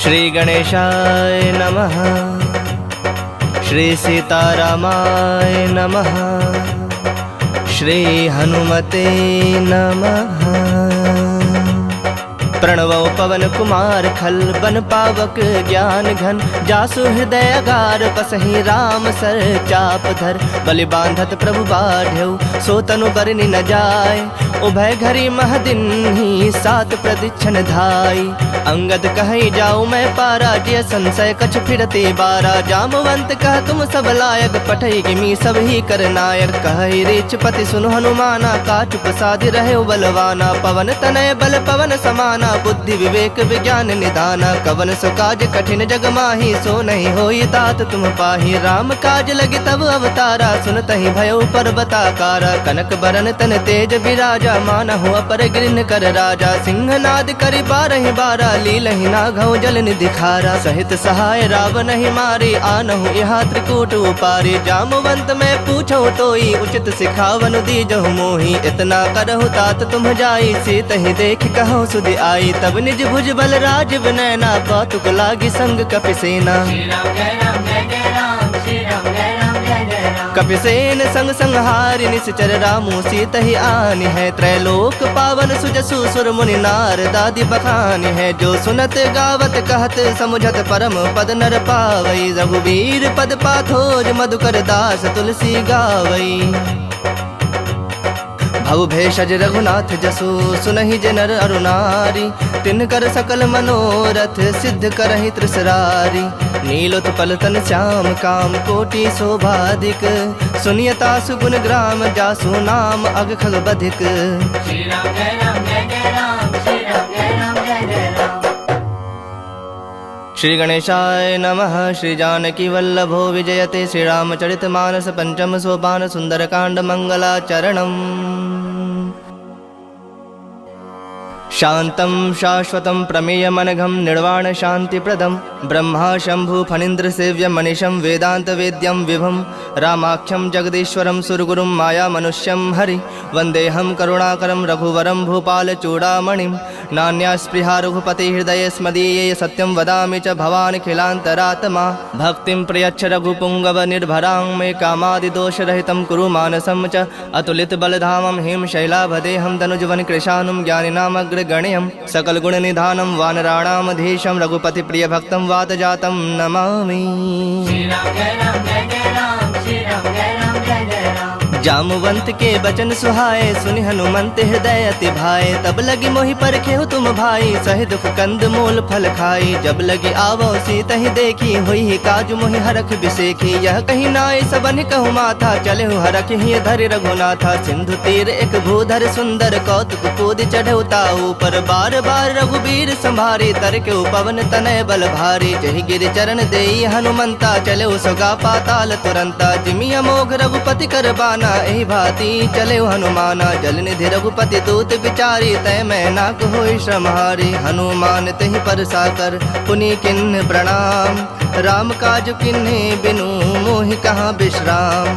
श्री गणेशाय नमः। श्री सीतारामाय नमः। श्री हनुमते नमः। प्रणवो पवन कुमार खल बन पावक ज्ञान घन जासु हृदय अगार बसहि राम सर चाप धर बलि बांधत प्रभु बाढ़ऊ सो तनु बरनि न जाय उभय घरी महदिन ही सात प्रदीक्षण धाई अंगद कहि जाऊँ मैं पारा जिय संशय कछ फिरते बारा जामवंत कह तुम सब लायक पठई गिमी सब ही कर नायक कहि रीच पति सुनु हनुमाना काचु प्रसादि रहे बलवाना पवन तनय बल पवन समाना बुद्धि विवेक विज्ञान निदाना कवन सो काज कठिन जग माही सो नहीं होई तात तुम पाही राम काज लगे तब अवतारा सुनतहि भयो पर्वताकारा कनक बरन तन तेज विराजा मानहु अपर गिरिन कर राजा सिंहनाद करि बारहि बारा लीलहि नाघौ जल निधि खारा सहित सहाय रावण ही मारे आनहु यहाँ त्रिकूट उपारे जामवंत मैं पूछो तोई उचित सिखावन दीजहु मोही इतना करहु तात तुम जाई सीत ही देख कहो सुधि आई तब निज भुज बल राज विनयना कौतुक लागी संग कपिसेना कपिसेन संग संहारि निश्चर रामु सीत ही आनि है त्रैलोक पावन सुजसु सुर मुनि नार दादी बखानि है जो सुनत गावत कहत समुझत परम पद नर पावई रघुवीर पद पाथोज मधुकर दास तुलसी गावई भव भेषज रघुनाथ जसु सुनहि जनर अरुनारी तिनकर सकल मनोरथ सिद्ध करहि त्रिसरारी नीलोत्पल तन श्याम काम कोटि शोभाधिक सुनियता सुगुण ग्राम जासु नाम अग खग बधिक। श्री राम जय राम जय जय राम श्री राम जय राम जय जय राम। श्री गणेशाय नमः। श्री जानकी वल्लभो विजयते श्री रामचरित मानस पंचम सोपान सुंदरकांड मंगलाचरणम्। शांतं शाश्वतं प्रमेयमनघं निर्वाण शांतिप्रदं ब्रह्मा शंभु फणीन्द्र सेव्य मनीषं वेदांत वेद्यं विभुं रामाख्यं जगदीश्वरं सुरगुरुं माया मनुष्यं हरि वंदेहं करुणाकरं रघुवरं भूपाल चूड़ामणिं नान्या स्पृहा रघुपति हृदये स्मदीये सत्यं वदामि च भवानिखिलान्तरात्मा भक्तिं प्रयच्छ रघुपुंगव निर्भरां मे कामादिदोषरहितं कुरु मानसं च अतुलित बलधामं हिम शैलाभदेहं तनुजवन कृशानुं ज्ञानिनामग्रगण्यं सकल गुण निधानं वानराणामधीशं रघुपति प्रिय भक्तं वातजातं नमामि। श्री राम जय राम जय जय राम श्री राम जय राम जय जय राम। जामवंत के बचन सुहाए सुनि हनुमंत हृदय अति भाए तब लगी मोहि परखेहु तुम भाई सहि दुख कंद मूल फल खाई जब लगी आवो सीत ही देखी हुई ही काजु मोहि हरख बिसेखी यह कहीं नाय सबन कहु माथा चले हरख ही धरि रघुनाथा सिंधु तीर एक भूधर सुंदर कौतुक कूद चढ़ऊ ताऊ पर बार बार रघुबीर संभारी तर के पवन तनय बल भारी जहि गिर चरण देई हनुमंता चले सोगा पाताल तुरंता जिमि अमोघ रघुपति कर बाना एहि भांति चले हनुमाना जल निधि रघुपति दूत विचारी तय मैं नाक होई श्रमहारी हनुमान तहि पर साकर पुनि किन्ह प्रणाम राम काज किन्हे बिनु मोहि कहाँ विश्राम।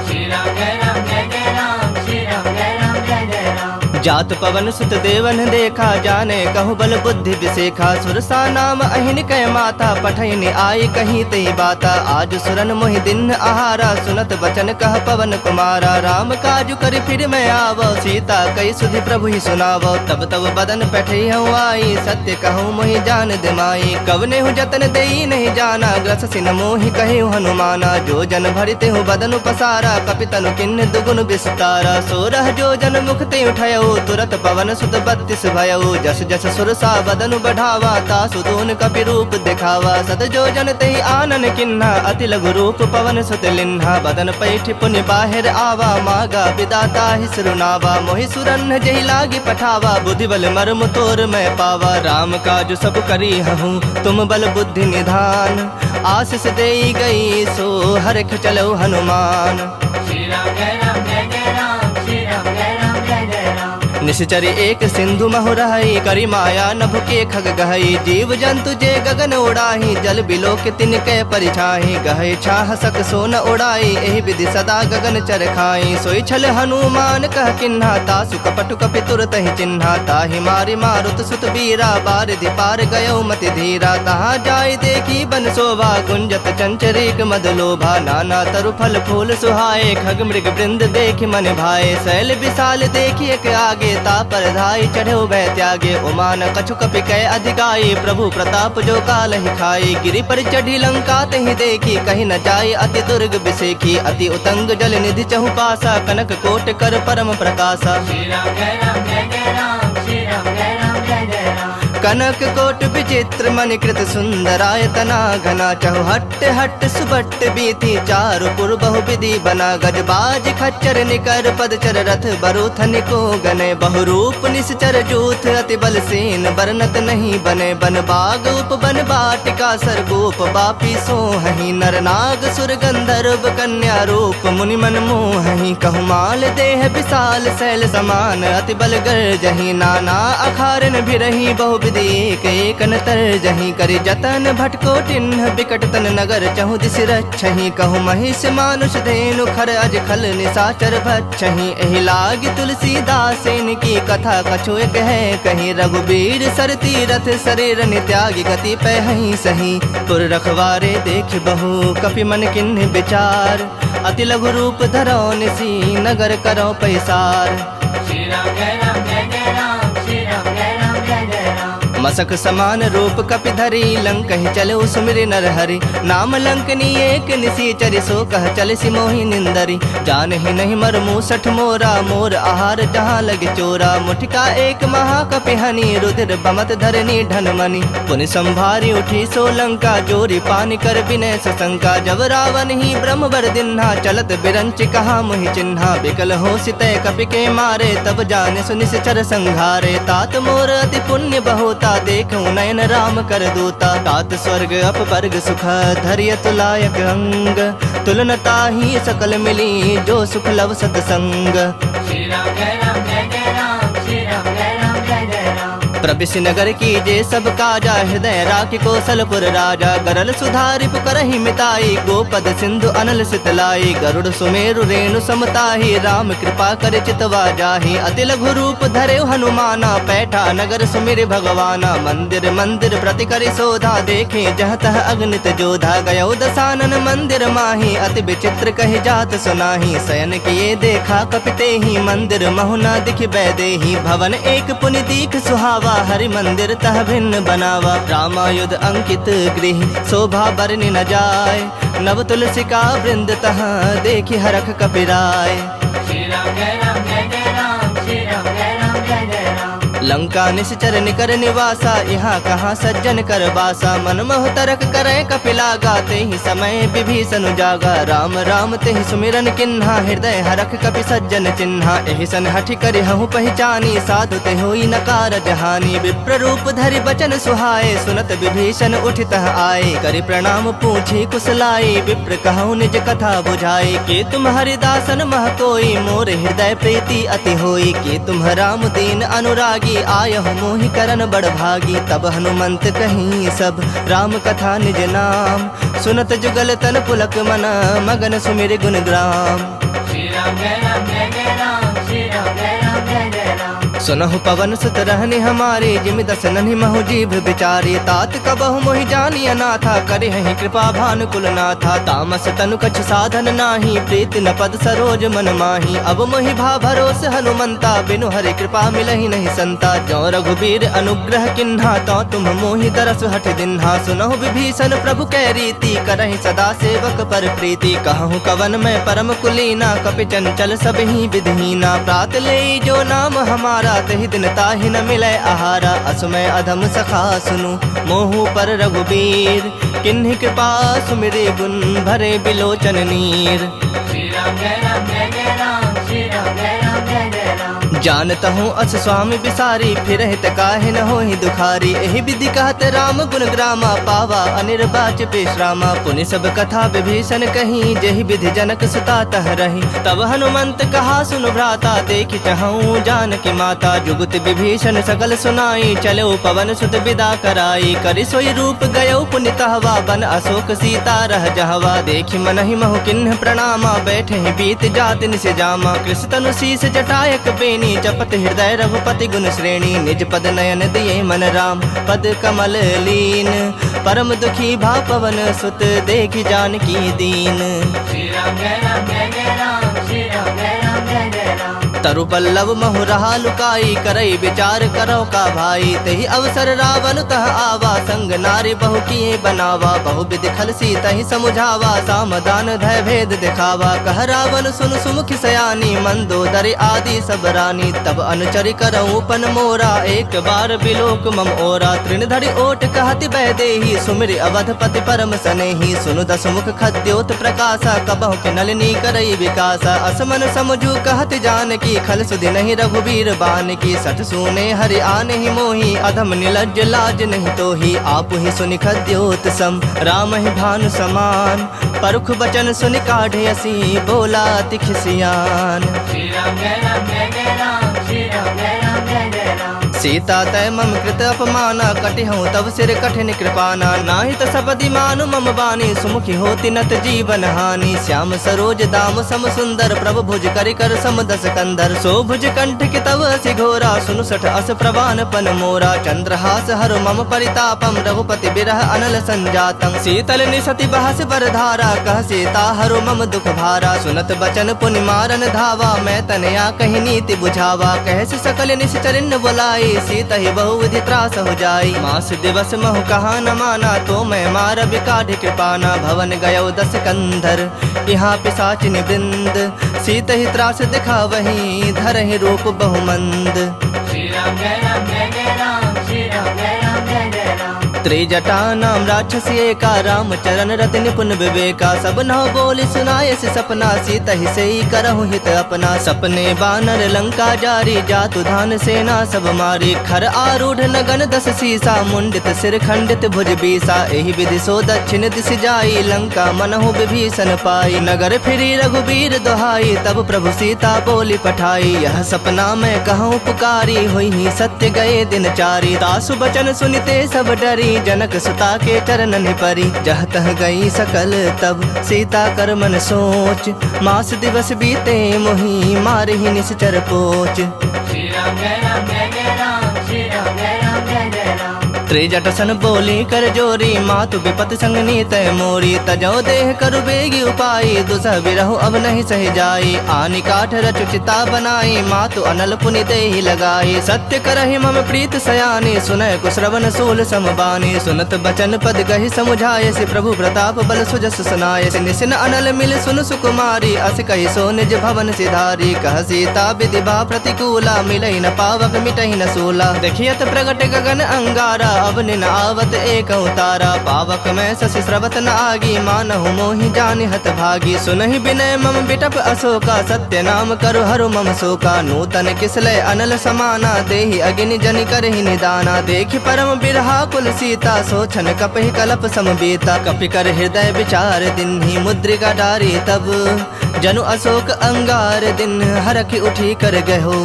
श्री राम जय राम जय जय राम श्री राम जय राम जय जय राम। जात पवन सुत देवन देखा जाने कहु बल बुद्धि विसेखा सुरसा नाम अहिन कै माता पठैन आई कहीं तई बाता आज सुरन मोहि दिन आहारा सुनत बचन कह पवन कुमारा राम काजु कर फिर मैं आवो सीता कई सुधि प्रभु ही सुनावो तब तब बदन पैठई हूँ आई सत्य कहूँ मोहि जान दिमाई कवने हूँ जतन देई नहीं जाना ग्रस सिन मोहि कहे हनुमाना जो जन भरिते हूँ बदन पसारा कपितनु किन्न दुगुन विस्तारा सोरह जो जन मुखते उठयो तुरत पवन सुत 32 भयऊ जस जस सुरसा बदनु बढ़ावा तासु दून कपि रूप दिखावा सत जो जन तहि आनन किन्हा अति लघु रूप पवन सुत लिन्हा बदन पैठ पुनि बाहिर आवा मागा विदाता ही सुनावा मोहि सुरन जहि लागी पठावा बुद्धि बल मर्म तोर मैं पावा राम काज सब करी हूँ तुम बल बुद्धि निधान आशीष देई गई सो हरख चलो हनुमान। श्री राम जय राम जय जय राम श्री राम जय राम जय जय राम। निश्चर एक सिंधु महु रही, करी माया नभ के खग गहई। जीव जंतु जे गगन उड़ाही, जल बिलो के तिनके परिछाही। गहे छाह सक सोन उड़ाई, एहि विधि सदा गगन चर खाई। सोई छल हनुमान कह किन्हा, तासु कपटु कपि तुरत ही चिन्हा। ताहि मारि मारुत सुत बीरा, बारिधि पार गयो मति धीरा। तहाँ जाय देखी बन शोभा, गुंजत चंचरीक मद लोभा। नाना तरु फल फूल सुहाए, खग मृग वृंद देखि मन भाए। शैल विशाल देखि एक आगे, तापर धाई चढ़ो भय त्यागे। उमान कछु कपि कै अधिकाई, प्रभु प्रताप जो काल ही खाई। गिरि पर चढ़ी लंका तहि देखी, कहीं न जाय अति दुर्ग बिसेखी। अति उतंग जल निधि चहु पासा, कनक कोट कर परम प्रकाशा। श्री राम जय राम जय जय राम, श्री राम जय राम जय जय राम। कनक कोट विचित्र मणिकृत सुंदरायतना घना। चहु हट्ट हट्ट सुबट्ट बीथी, चारु पुर बहु विधि बना। गजबाज खच्चर निकर पदचर, रथ बरूथन को गने। बहुरूप निश्चर जूथ, अति बल सेन बरनत नहीं बने। बन बाग उप बन बाटिका, सरगोप बापी सोहहि। नर नाग सुर गंधर्व कन्या रूप, मुनि मन मोहहि। कहु माल देह विशाल शैल समान, अति बल गर्जहि। नाना अखारन भिरहि, बहु विधि एक एक नतर जहीं। करि जतन भटको टिन्ह, बिकट तन नगर चहु दिस रक्षहि। कहु महिष मानुष धेनु, खर अज खल निशाचर भक्षहि। एहि लागी तुलसीदासेन की कथा, कछु एक है कहीं। रघुबीर सर तीरथ शरीर नित्यागी, गति पहहि सही। पुर रखवारे देख बहु, कपि मन किन्ह विचार। अति लघु रूप धरो निसी, नगर करो पैसार। श्री राम जय राम जय जय राम, श्री राम जय राम जय जय राम। मसक समान रूप कपि धरी, लंक ही चले सुमिरि नर हरि। नाम लंकनी एक निसीचरि, सो कह चल सी मोहि निंदरी। जान ही नहीं मर मूसठ मोरा, मोर आहार जहाँ लगे चोरा। मुठिका एक महाकपि हनि, रुधिर बमत धरनी ढनमनि। पुनि संभारी उठी सो लंका, जोरी पानी कर विनय सशंका। जब रावण ही ब्रह्म बर दिन्हा, चलत बिरंच कहा मुहि चिन्हा। बिकल हो सितय कपि के मारे, तब जाने सुनिश्चर संघारे। तात मोर अति पुण्य बहुता, देखूं नयन राम कर दूता। तात स्वर्ग अपवर्ग सुख, धरिय तुलायक अंग। तुलनता ही सकल मिली, जो सुख लव सतसंग। श्री राम जय राम जय जय राम, श्री राम जय राम जय जय राम। प्रविश नगर की जे सब काजा, हृदय राखि कौशलपुर राजा। गरल सुधारि पुकरहि मिताई, गोपद सिंधु अनल सितलाई। गरुड़ सुमेरु रेणु समताही, राम कृपा कर चितवा जाही। अति लघु रूप धरे हनुमाना, पैठा नगर सुमिर भगवाना। मंदिर मंदिर प्रति करि शोधा, देखे जह तह अगणित जोधा। गयो दसानन मंदिर माही, अति विचित्र कहि जात सुनाही। शयन किए देखा कपिते ही, मंदिर महुना दिख बैदेही। भवन एक पुनि दीख सुहावा, हरि मंदिर तह भिन्न बनावा। रामायुध अंकित गृह, शोभा बरनि न जाय। नव तुलसी का वृंद, तह देखि हरख कपिराय। श्री राम जय राम जय जय राम, श्री राम जय राम जय जय राम। लंका निश्चर निकर निवासा, यहाँ कहाँ सज्जन कर बासा। मन मोह तरक करे कपिलागा, ते ही समय विभीषण जागा। राम राम ते ही सुमिरन किन्हा, हृदय हरख कपि सज्जन चिन्हा। एहि सन हठि करि हहु पहचानी, साधु ते होई न कारज हानि। विप्र रूप धरि बचन सुहाए, सुनत विभीषण उठितः आए। करि प्रणाम पूछी कुशलाई, विप्र कहु निज कथा बुझाई। के तुम हरिदासन मह कोई, मोर हृदय प्रीति अति होई। के तुम राम दीन अनुरागी, आयहु मोहि करन बड़ भागी। तब हनुमंत कहीं सब, राम कथा निज नाम। सुनत जुगल तन पुलक मना, मगन सुमिर गुण ग्राम। श्री राम जय राम जय जय राम, श्री राम जय राम जय जय राम। सुनहु पवन सुत रहनि हमारे, जिमि दस नन्हि महु जीभ बिचारी। तात कबहु मोहि जानी अनाथा, करिहहि कृपा भानुकुल नाथा। तामस तनु कछ साधन नाही, प्रीति न पद सरोज मन माही। अब मोहि भा भरोस हनुमंता, बिनु हरि कृपा मिलहि नहीं संता। जो रघुबीर अनुग्रह किन्हा, तो तुम मोहि दरस हठ दिन्हा। सुनहु विभीषण प्रभु कै रीति, करहि सदा सेवक पर प्रीति। कहूँ कवन मैं परम कुलीना, कपि चंचल सब ही विधहीना। प्रात ले जो नाम हमारा, तहि दिन ताहि न मिलै आहारा। असमय अधम सखा सुनु, मोहु पर रघुबीर। किन्हि कृपा सुमिरि गुण, भरे बिलोचन नीर। श्री राम जय राम जय जय राम, श्री राम जय राम जय जय राम। जानता हूँ अस स्वामी बिसारी, फिर हित काहे न होहि दुखारी। एहि विधि कहत राम गुण ग्रामा, पावा अनिर्वाच पेशरामा। पुनि सब कथा विभीषण कही, जेहि विधि जनक सुता तह रही। तब हनुमंत कहा सुन भ्राता, देखि चहूँ जानकी माता। जुगुत विभीषण सकल सुनाई, चलो पवन सुत विदा कराई। करि सोई रूप गयो पुनि तहवा, बन अशोक सीता रह जहवा। देखि मनहि महु किन्ह प्रणामा, बैठे बीत जाति निस जामा। कृष तनु शीस जटायक बेनी, जपत हृदय रघुपति गुण श्रेणी। निज पद नयन दिए मन राम, पद कमल लीन। परम दुखी भा पवन सुत, देखि जानकी दीन। श्री राम जय राम जय जय राम, श्री राम जय राम जय जय राम। तरु पल्लव महु रहा लुकाई, करई विचार करो का भाई। तेहि अवसर रावण तह आवा, संग नारी बहु किए बनावा। बहु विधि खल सी तहि समुझावा, सामदान धय भेद दिखावा। कह रावण सुन सुमुखी सयानी, मंदोदरी आदि सब रानी। तब अनुचरि करऊँ पन मोरा, एक बार बिलोक मम ओरा। तृण धरि ओट कहति बह देही, सुमिर अवधपति परम सनेही। सुनु दस मुख खद्योत प्रकाशा, कबहु के नलिनी करई विकासा। असमन समझू कहत जानकी, खल सुधि नहीं रघुबीर बान की। सठ सूने हरि आने ही मोही, अधम निलज्ज लाज नहीं तोही। आप ही सुनि खद्योत सम, राम ही भानु समान। परुख बचन सुनि काढ़े असी, बोला तिख सियान। श्री राम जय राम जय जय राम, श्री राम जय राम जय जय राम। सीता तय मम कृत अपमाना, कटिहूँ तब सिर कठिन कृपाना। नाही त सपदि मानु मम बानी, सुमुखी होती नत जीवन हानि। श्याम सरोज दाम सम सुंदर, प्रभु भुज करि कर सम दस कंधर। सो भुज कंठ के तव असि घोरा, सुनु सठ अस प्रवान पन मोरा। चंद्रहास हर मम परितापम, रघुपति बिरह अनल संजातम। शीतल निसति बहस बर धारा, कह सीता हरो मम दुख भारा। सुनत बचन पुनि मारन धावा, मैं तनया कही नीति बुझावा। कहस सकल निश्चरिन बुलाई, सीता ही बहु विधि त्रास हो जाई। मास दिवस महु कहा न माना, तो मैं मार बिकाढ़ कृपाना। भवन गयो दस कंधर, यहाँ पिशाचिन वृंद। सीता ही त्रास दिखा वही, धरहि रूप बहुमंद। श्री राम जय राम जय जय राम, श्री राम जय राम जय जय राम। त्रिजटा नाम राक्षसी एका, राम चरण रति निपुण विवेका। सब नौ बोली सुनाय से सपना, सीता ही से ही करहु हित अपना। सपने बानर लंका जारी, जातु धान सेना सब मारी। खर आरूढ़ नगन दस सीसा, मुंडित सिर खंडित भुज बीसा। एहि विधि सो दक्षिण दिश जाई, लंका मनहु विभीषण पाई। नगर फिरी रघुबीर दोहाई, तब प्रभु सीता बोली पठाई। यह सपना मैं कहूँ पुकारी, हुई ही सत्य गए दिन चारी। तासु बचन सुनिते सब डरी, जनक सुता के चरणन परी। जह तह गई सकल तब, सीता कर मन सोच। मास दिवस बीते मोही, मारहि निश्चर पोच। श्री राम जय राम जय जय राम, श्री राम जय राम जय जय राम। त्रिजट सन बोली कर जोरी, मातु विपत संग नीत मोरी। तजो देह करु बेगी उपाई, दुसह बिरहु अब नहीं सह जाई। आनि काठ रचु चिता बनाई, मातु अनल पुनि देहि लगाई। सत्य करहि मम प्रीत सयानी, सुनय कुश्रवण सूल समबानी। सुनत बचन पद गहि समुझाय, से प्रभु प्रताप बल सुजस सुनाय। से निसिन अनल मिल सुन सुकुमारी, अस कहि सो निज भवन सिधारी। कह सीता विधि बा प्रतिकूला, मिलहि न पावक मिटहि न सूला। देखियत प्रगट गगन अंगारा, अब निन आवत एक उतारा। पावक में शशि स्रवत न आगी, मानहु मोहि जानि हत भागी। सुनहि विनय मम बिटप अशोका, सत्य नाम करु हरु मम शोका। नूतन किसलय अनल समाना, देहि अग्नि जनि करहि निदाना। देखि परम बिरहा कुल सीता, सोचन कपहि कलप समबीता। कपि कर हृदय विचार दिन्हि, मुद्रिका डारी तब। जनु अशोक अंगार दिन, हरखि उठी कर गहो।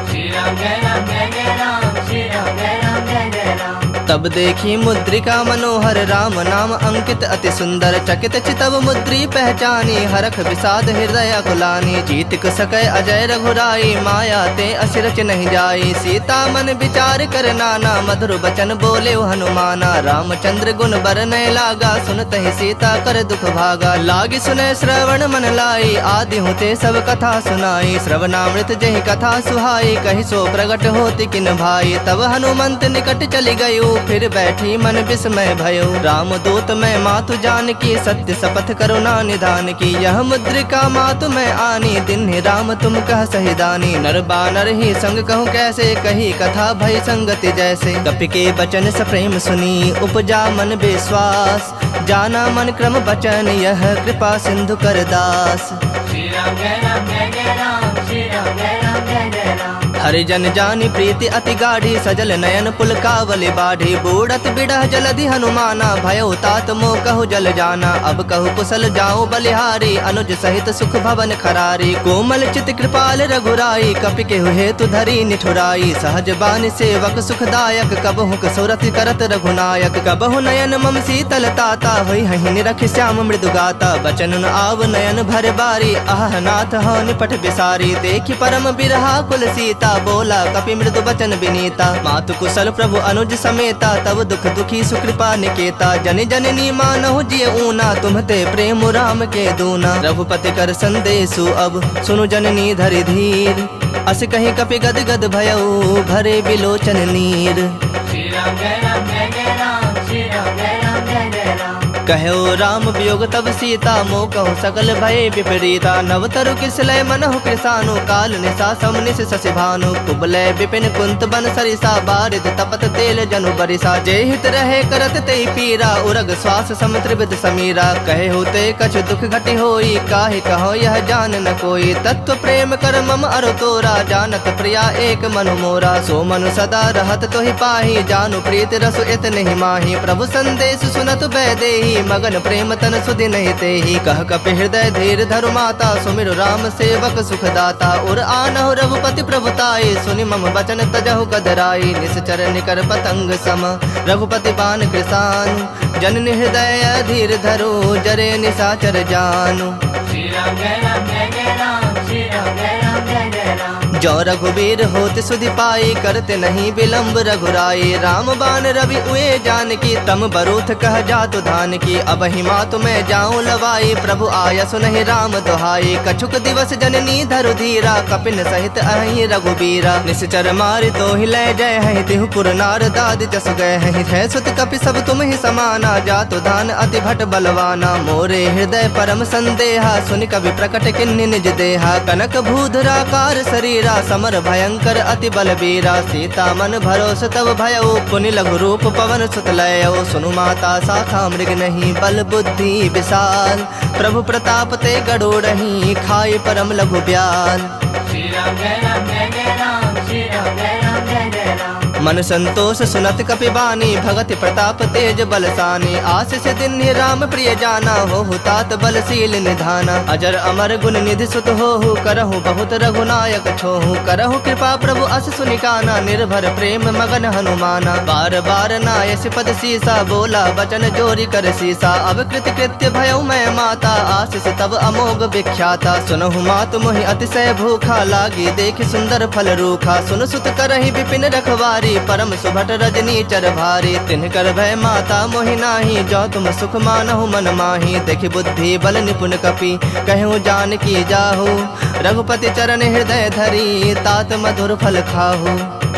श्री राम जय राम जय जय राम, श्री राम जय राम जय जय राम। तब देखी मुद्रिका मनोहर, राम नाम अंकित अति सुंदर। चकित चितव मुद्री पहचानी, हरख विषाद हृदय अकुलानी। जीत सकै अजय रघुराई, माया ते असिरच नहीं जाई। सीता मन विचार कर नाना, मधुर बचन बोले हनुमाना। रामचंद्र गुण बरनय लागा, सुनत ही सीता कर दुख भागा। लागी सुनय श्रवण मन लाई, आदि होते सब कथा सुनाई। श्रवणामृत जहि कथा सुहाई, कहि सो प्रगट होति किन भाई। तब हनुमंत निकट चली गयो, फिर बैठी मन विस्मय भयो। राम दूत मैं मातु जानकी, सत्य शपथ करुणा निधान की। यह मुद्रिका मातु मैं आनी, दिन राम तुम कह सहिदानी। नर बानर ही संग कहूँ कैसे, कही कथा भय संगति जैसे। कपि के बचन सप्रेम सुनी, उपजा मन विश्वास। जाना मन क्रम बचन, यह कृपा सिंधु कर दास। श्री राम जय राम जय जय राम, श्री राम जय राम जय जय राम। हरिजन जानी प्रीति अति गाढ़ी सजल नयन पुलकावली बाढ़ी बूढ़त बिड़ह जलधि हनुमाना भयो तात मोह कहु जल जाना अब कहु कुशल जाऊं बलिहारी अनुज सहित सुख भवन खरारी कोमल चित कृपाल रघुराई कपि के हेतु धरी निठुराई सहज बानी सेवक सुखदायक कबहु कसुरत करत रघुनायक कबहु नयन मम शीतल ताता होई हहि निरख श्याम मृदु गाता बचन न आव नयन भर बारी आह नाथ हो निपट बिसारी देखि परम बिरहा कुल सीता बोला कपि मृदु बचन विनीता मातु कुशल प्रभु अनुज समेता तब दुख दुखी सुकृपा निकेता जन जननी मानहु जिय ऊना तुम्हते प्रेम राम के दूना रघुपति कर संदेशु अब सुनु जननी धरि धीर अस कहीं कपि गद गद भयउ भरे बिलोचन नीर। श्री राम जय राम जय जय राम श्री राम जय राम जय जय राम कहो राम वियोग तब सीता मोह कहु सकल भय विपरीता नव तरु किसलय मनहु कृसानु काल निशा समनिस शशि भानु कुबलय विपिन कुंत बन सरिसा बारिद तपत तेल जनु बरिसा जय हित रहे करत ते पीरा उरग श्वास सम त्रिविध समीरा कहे होते कछ दुख घटि होई काहे कहो यह जान न कोई तत्व प्रेम कर मम अरु तोरा जानत प्रिया एक मनु मोरा सो मनु सदा रहत तोहि पाही जानु प्रीत रसु इत नहीं माही प्रभु संदेश सुनत बैदेही मगन प्रेम तन सुधि नहीं तेहि कह कपि हृदय धीर धरु माता सुमिरु राम सेवक सुखदाता उर आनहु रघुपति प्रभुताई सुनि मम बचन तजहु कदराई निश्चर निकर पतंग सम रघुपति बान कृसानु जननि हृदय धीर धरो जरे निशाचर जानु। श्री राम जय राम जय जय राम श्री राम जय राम जय जय राम जो रघुबीर होत सुधि पाई करते नहीं विलम्ब रघुराई राम बान रवि उए जान की तम बरूथ कह जातु धान की अब हिमा तुम्हें जाऊं लवाई प्रभु आया सुनहि राम दुहाई कछुक दिवस जननी धरु धीरा कपिन सहित अहि रघुबीरा निश्चर मारि तो ही लय जय है तिहु पुर नार दाद जस गए है सुत कपि सब तुम ही समाना जातु धान अति भट बलवाना मोरे हृदय परम संदेहा सुनि कवि प्रकट किन्नि निज देहा कनक भूधराकार शरीरा समर भयंकर अति बलबीरा सीता मन भरोस तब भयउ पुनि लघु रूप पवन सुत लयउ सुनु माता शाखा मृग नहीं बल बुद्धि विशाल प्रभु प्रताप ते गड़ोड़हि खाई परम लघु ब्याल। श्री राम जय राम जय जय राम श्री राम जय राम जय जय राम मन संतोष सुनत कपि बानी भगति प्रताप तेज बलसानी आशीष दिन राम प्रिय जाना हो तात बलशील निधाना अजर अमर गुण निधि सुत हो करहु बहुत रघुनायक छोहु करहु कृपा प्रभु अस सुनिकाना निर्भर प्रेम मगन हनुमाना बार बार नायस पद सीसा बोला वचन जोरी कर सीसा अब कृत कृत्य भयउ मैं माता आशीष तब अमोघ विख्याता सुनहु मातु मोहि अतिशय भूखा लागी देखि सुंदर फल रूखा सुन सुत करहि विपिन रखवारी परम सुभट रजनी चर भारी तिन्ह कर भय माता मोहि नाही जो तुम सुख मानहु मन माही देखि बुद्धि बल निपुण कपि कहूँ जान की जाहु रघुपति चरण हृदय धरी तात मधुर फल खाहु।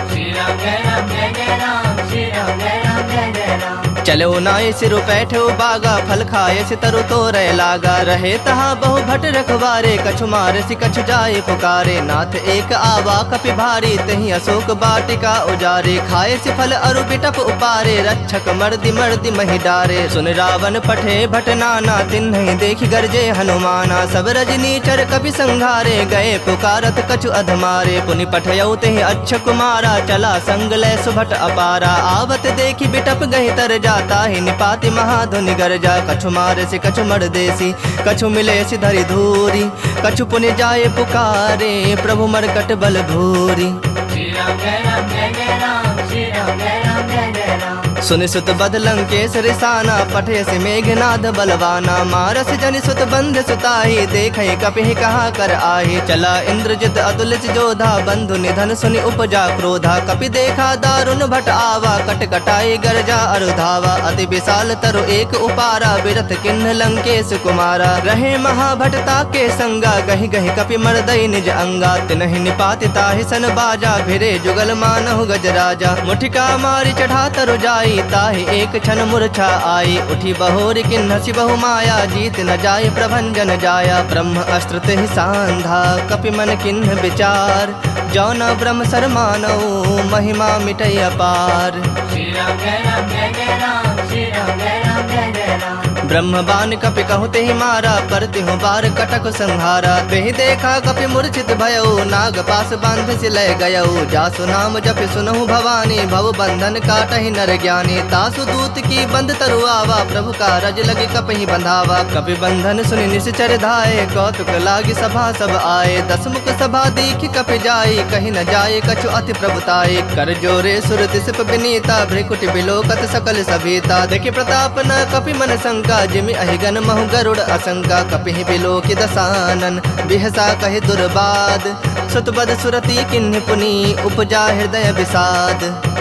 श्री राम जय राम जय जय राम श्री राम जय राम जय जय राम चलो नाय सिरु बैठो बागा फल खाए सितरु तो रह लागा रहे तहा बहु भट रखवारे कछु मार सि कछु जाए पुकारे नाथ एक आवा कपि भारी तही अशोक बाटिका उजारे खाए सि फल अरु बिटप उपारे रक्षक मर्दि मर्दि महि डारे सुन रावण पठे भट नाना तिन्हि देखि गरजे हनुमाना सब रजनी चर कपि संघारे गए पुकारत कछु अधमारे पुनि पठयउ तेहि अच्छ कुमारा चला संग लय सुभट अपारा आवत देखि बिटप गहि तर जाता ही निपाति महाधुनि गरजा कछु मारे से कछु मर देसी कछु मिले सि धरि धूरी कछु पुनि जाए पुकारे प्रभु मरकट बल भूरी। श्री राम जय राम जय जय राम श्री राम जय राम जय जय राम सुनि सुत बद लंकेश रिसाना पठे से मेघनाद बलवाना मारस जनि सुत बंध सुताही देखे कपि कहा कर आही चला इंद्रजित अतुलित जोधा बंधु निधन सुनि उपजा क्रोधा कपि देखा दारुण भट आवा कट कटाई गरजा अरुधावा अति विशाल तरु एक उपारा बिरथ किन्ह लंकेश कुमारा रहे महाभटता के संगा गहि गहि कपि मरदई निज अंगा तिनहि निपाति ताहि सन बाजा भिरे जुगल मानहु गजराजा मुठिका मारी चढ़ा तरु जाई ताहि एक क्षण मूर्छा आई उठी बहोरी किन्हसि बहु माया जीत न जाय प्रभंजन जाया ब्रह्म अस्त्र तेहि सांधा कपि मन किन्ह विचार जौन ब्रह्म सर मानऊ महिमा मिटय अपार। श्री राम जय राम जय जय राम श्री राम जय राम जय जय राम ब्रह्म बाण कपि कहते ही मारा, परति हूँ बार कटक संहारा। तेहि देखा कपि मूर्छित भयउ, नाग पास बांध से लय गयउ। जासु नाम जपि सुनहु भवानी, भव बंधन काटहि नर ज्ञानी। तासु दूत की बंद तरुआवा, प्रभु का रज लगे कपहि बंधावा। कपि बंधन सुनि निश्चर धाये, कौतुक लागी सभा सब आए। दसमुख सभा दीख कपि जाई, कहीं न जाए कछु अति प्रभुताई। कर जोरे सुर दिसप विनीता, भ्रिकुटि बिलोकत सकल सभीता। देखि प्रताप न कपि मन शंका, जिमि अहिगन महु गरुड़ असंका। कपिहि बिलोकि दसानन, बिहसा कहि दुर्बाद। सुतबद सुरति किन्हि पुनि, उपजा हृदय विषाद।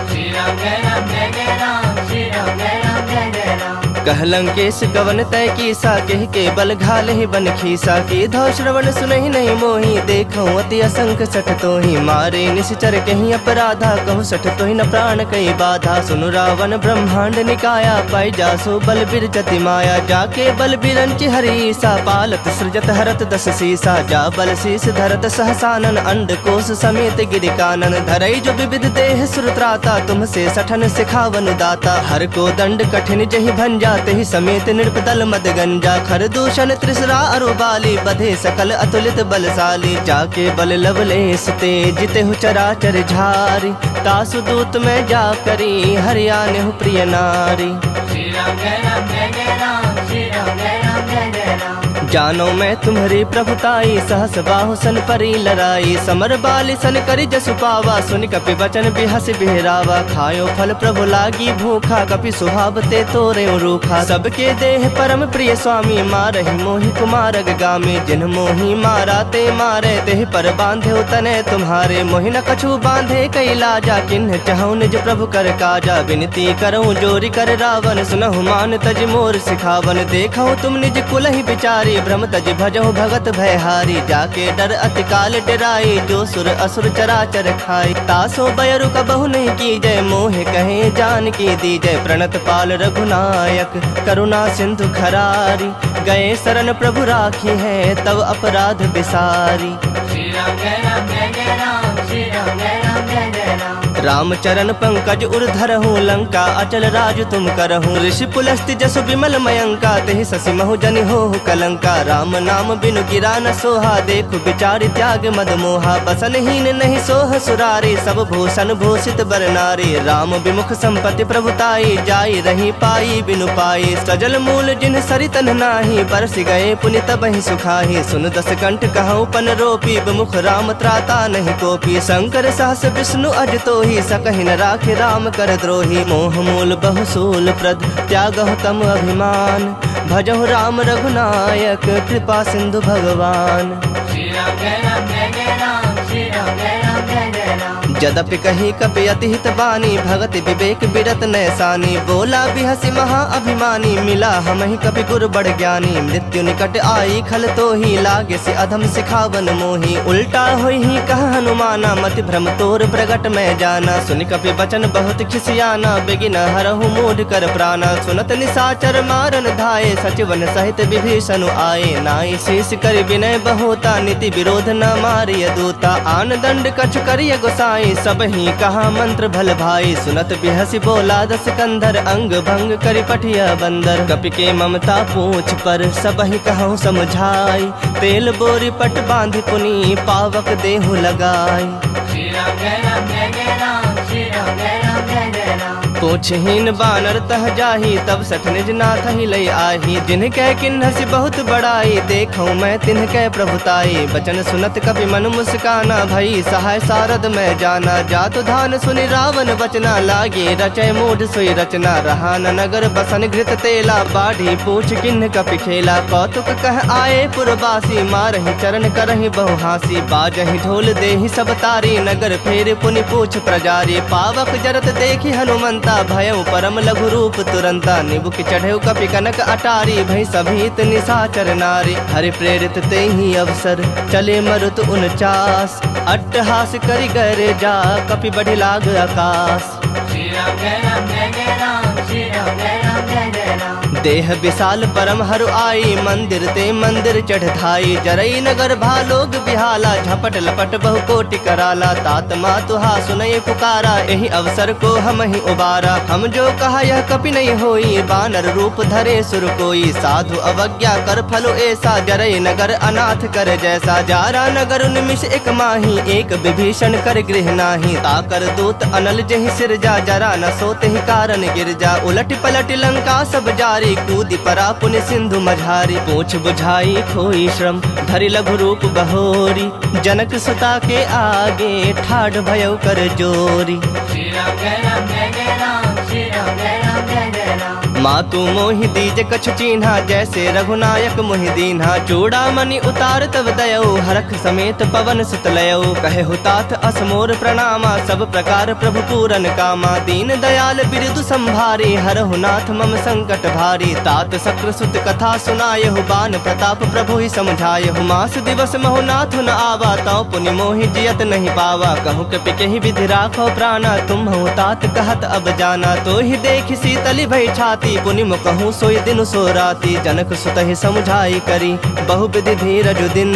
श्री राम जय राम जय जय राम, श्री राम जय राम जय जय राम। कहलंकेश गवन तय कीसा, कह के बल घाल ही बन खीसा। की धौ श्रवण सुनहि नहीं मोही, देखऊं अति असंख सठ तोहि। मारे निश्चर कहीं अपराधा, कहु सठ तोहि न प्राण कई बाधा। सुनु रावण ब्रह्मांड निकाया, पाई जासो बल बिरजति माया। जाके बल बिरंचि हरीसा, पालत सृजत हरत दस सीसा। जा बल शीस धरत सहसानन, अंड कोश समेत गिरिकानन। धरई जो विविध देह सुरत्राता, तुमसे सठन सिखावन दाता। हर को दंड कठिन जहि भंजा, ही समेत नृपदल मद गंजा। खर दूषण त्रिसरा अरुबाली, बधे सकल अतुलित बलशाली। जाके बल लवलेस ते, जिते हु चराचर झारी। तासु दूत में जा करी, हरियाने हु प्रिय नारी। श्री राम जय राम जय जय राम, श्री राम जय राम जय जय राम। जानो मैं तुम्हारी प्रभुताई, सहस बाहु सन परी लड़ाई। समर बाली सन करी जसु पावा, सुनि कपि वचन बिहस बिहरावा। खायो फल प्रभु लागी भूखा, कपि सुहावते तोरे रूखा। सबके देह परम प्रिय स्वामी, मारहि मोहि कुमारग गामी। जिन मोहि मारा ते मारे, तेहि पर बांधे तने तुम्हारे। मोहि न कछु बांधे कई लाजा, किन्ह चाहूं निज प्रभु कर काजा। विनती करऊं जोरी कर रावण, सुनहु मान तज मोर सिखावन। देखऊं तुम निज कुलहि बिचारी, भ्रम तज भजहु भगत भयहारी। जाके डर अति काल डराई, जो सुर असुर चराचर खाई। तासो बयरु कबहु नहीं कीजय, मोहे कहे जान की दीजय। प्रणत पाल रघुनायक, करुणा सिंधु खरारी। गए शरण प्रभु राखी है, तब अपराध बिसारी। श्री राम जय राम जय जय राम, श्री राम जय राम जय जय राम। राम चरण पंकज उर्धरहु, लंका अचल राज तुम करहु। ऋषि पुलस्ति जसु विमल मयंका, तेहि ससि महु जनि होहु कलंका। राम नाम बिनु गिरा न सोहा, देखु बिचारि त्याग मद मोहा। बसनहीन नहीं सोह सुरारी, सब भूषण भूषित बर नारी। राम विमुख संपत्ति प्रभुताई, जाई रही पाई बिनु पाई। सजल मूल जिन सरितन नाही, बरस गए पुनि तबहि सुखाही। सुन दस कंठ कहूँ पन रोपी, विमुख राम त्राता नहीं कोपी। शंकर सहस विष्णु अज तोहि, सकहि न राखे राम कर द्रोही। मोह मूल बहुसूल प्रद, त्यागहु तम अभिमान। भजहु राम रघुनायक, कृपा सिंधु भगवान। श्री राम जय राम जय जय राम, श्री राम जय राम जय जय राम। जदपि कही कपि अति हित बानी, भगति विवेक बिरत नैसानी। बोला बिहसि महा अभिमानी, मिला हमहि कपि गुर बड़ ज्ञानी। मृत्यु निकट आई खल तोहि, लागे से अधम सिखावन मोहि। उल्टा होई ही कह हनुमाना, मति भ्रम तोर प्रगट में जाना। सुनि कपि वचन बहुत खिसियाना, बेगिन हरहु मूढ़ कर प्राणा। सुनत निशाचर मारन धाये, सचिवन सहित विभीषण आए। नाई शेष कर विनय बहुता, नीति विरोध न मारिय दूता। आन दंड कछ करिय गोसाई, सब ही कहा मंत्र भल भाई। सुनत बिहसि बोला दस कंधर, अंग भंग करि पठिया बंदर। कपि के ममता पूछ पर, सब ही कहूँ समझाई। तेल बोरी पट बांधि पुनि, पावक देहु लगाई। श्री राम जय राम जय जय राम, श्री राम जय राम जय जय राम। पूछहीन बानर तह जाही, तब सठ निज नाथ ही लई आही। जिनकै किन्हसि बहुत बड़ाई, देखऊं मैं तिनकै प्रभुताई। बचन सुनत कपि मन मुस्काना, भई सहाय सारद में जाना। जातु धान सुनि रावण बचना, लागे रचय मूढ़ सोई रचना। रहा न नगर बसन घृत तेला, बाढ़ी पूछ किन्ह कपि खेला। कौतुक कह आए पुरवासी, मारहि चरण करहि बहु हासी। बाजहि ढोल देहि सब तारी, नगर फेर पुनि पूछ प्रजारी। पावक जरत देखि हनुमंता, भयउ परम लघु रूप तुरंता। निबुक चढ़ेउ कपि कनक अटारी, भई सभीत निशाचर नारी। हरि प्रेरित तेहि अवसर, चले मरुत 49। अट्टहास करि गरे जा, कपि बढ़ि लाग आकाश। श्री राम जय राम जय जय राम, श्री राम जय राम जय जय राम। देह विशाल परम हरु आई, मंदिर ते मंदिर चढ़ धाई। जरई नगर भालोग बिहाला, झपट लपट बहु कोटि कराला। तात मातुहा सुनय पुकारा, यही अवसर को हम ही उबारा। हम जो कहा यह कपि नहीं होई, बानर रूप धरे सुर कोई। साधु अवज्ञा कर फलो ऐसा, जरई नगर अनाथ कर जैसा। जारा नगर निमिष एक माही, एक विभीषण कर गृह नाही। ताकर दूत अनल जहि सिरजा, जरा न सोते ही कारण गिरजा। उलट पलट लंका सब जारी, कूदी परा पुण्य सिंधु मझारी। पूछ बुझाई खोई श्रम, धरि लघु रूप बहोरी। जनक सुता के आगे, ठाढ़ भयउ कर जोरी। श्री राम जय राम जय जय राम, श्री राम जय राम जय जय राम। मातु मोहि दीज कछु चीन्हा, जैसे रघुनायक मोहि दीन्हा। चूड़ामणि उतार तब दयऊ, हरख समेत पवन सुत लयऊ। कहे हुतात असमोर प्रणामा, सब प्रकार प्रभु पूरन कामा। दीन दयाल बिरदु संभारी, हरहु नाथ मम संकट भारी। तात शक्र सुत कथा सुनायहु, बान प्रताप प्रभु ही समझायहु। मास दिवस महु नाथ न आवा, तौ पुनि मोहि जियत नहीं पावा। कहूँ कपि केहि विधि राखो प्राणा, तुम हूँ तात कहत अब जाना। तो ही देख शीतली भई छाती, पुनि मुकहूँ सोई दिन सो राती। जनक सुतहि समुझाई करी, बहु विधि धीरज दिन।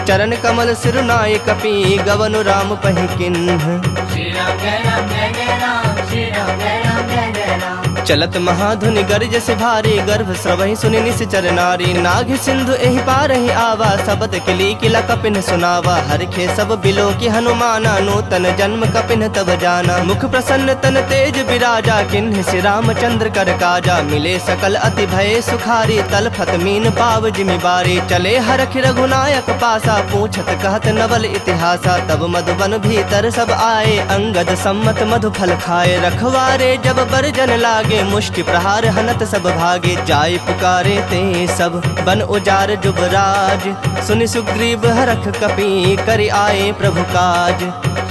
चरण कमल सिरुनाय कपि, गवनु राम पहि किन्ह। श्री राम जय राम जय जय राम, श्री राम जय राम जय जय राम। चलत महाधुनि गर्ज से भारी, गर्भ स्रवहि सुनि निश्चर नारी। नाग सिंधु एहि पारहि आवा, सबद किली किला कपिन सुनावा। हरखे सब बिलो की हनुमाना, नूतन जन्म कपिन तब जाना। मुख प्रसन्न तन तेज विराजा, किन्ह श्री रामचंद्र कर काजा। मिले सकल अति भय सुखारी, तलफत मीन पाव जिमि बारी। चले हरख रघुनायक पासा, पूछत कहत नवल इतिहासा। तब मधुबन भीतर सब आए, अंगद सम्मत मधु फल खाए। रखवारे जब बरजन लागे, मुष्टि प्रहार हनत सब भागे। जाय पुकारे ते सब, बन उजार जुबराज। सुनि सुग्रीव हरख कपि, करि आए प्रभु काज।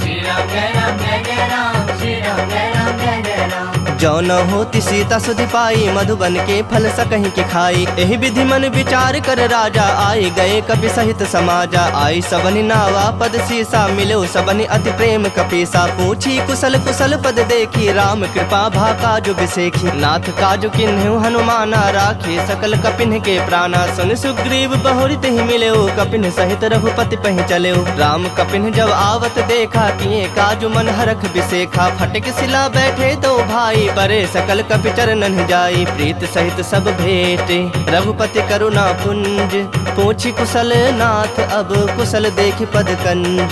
श्री राम जय राम जय जय राम, श्री राम जय राम जय जय राम। जो न होती सीता सुधि पाई, मधुबन के फल सकहीं के खाई। एहि विधि मन विचार कर राजा, आए गए कपि सहित समाजा। आई सबनि नावा पद सीसा, मिलो सबनि अति प्रेम कपीसा। पूछी कुशल कुशल पद देखी, राम कृपा भा काजु बिसेखी। नाथ काजु किन्हु हनुमाना, राखे सकल कपिन के प्राणा। सुन सुग्रीव बहुरित ही मिलेऊ, कपिन सहित रघुपति पहि चलेऊ। राम कपिन जब आवत देखा, किए काजु मन हरख बिसेखा। फटक सिला बैठे दो भाई, परे सकल कपि चरणन जाई। प्रीत सहित सब भेटे, रघुपति करुणा पुंज। पूछी कुशल नाथ अब, कुशल देखि पद कंज।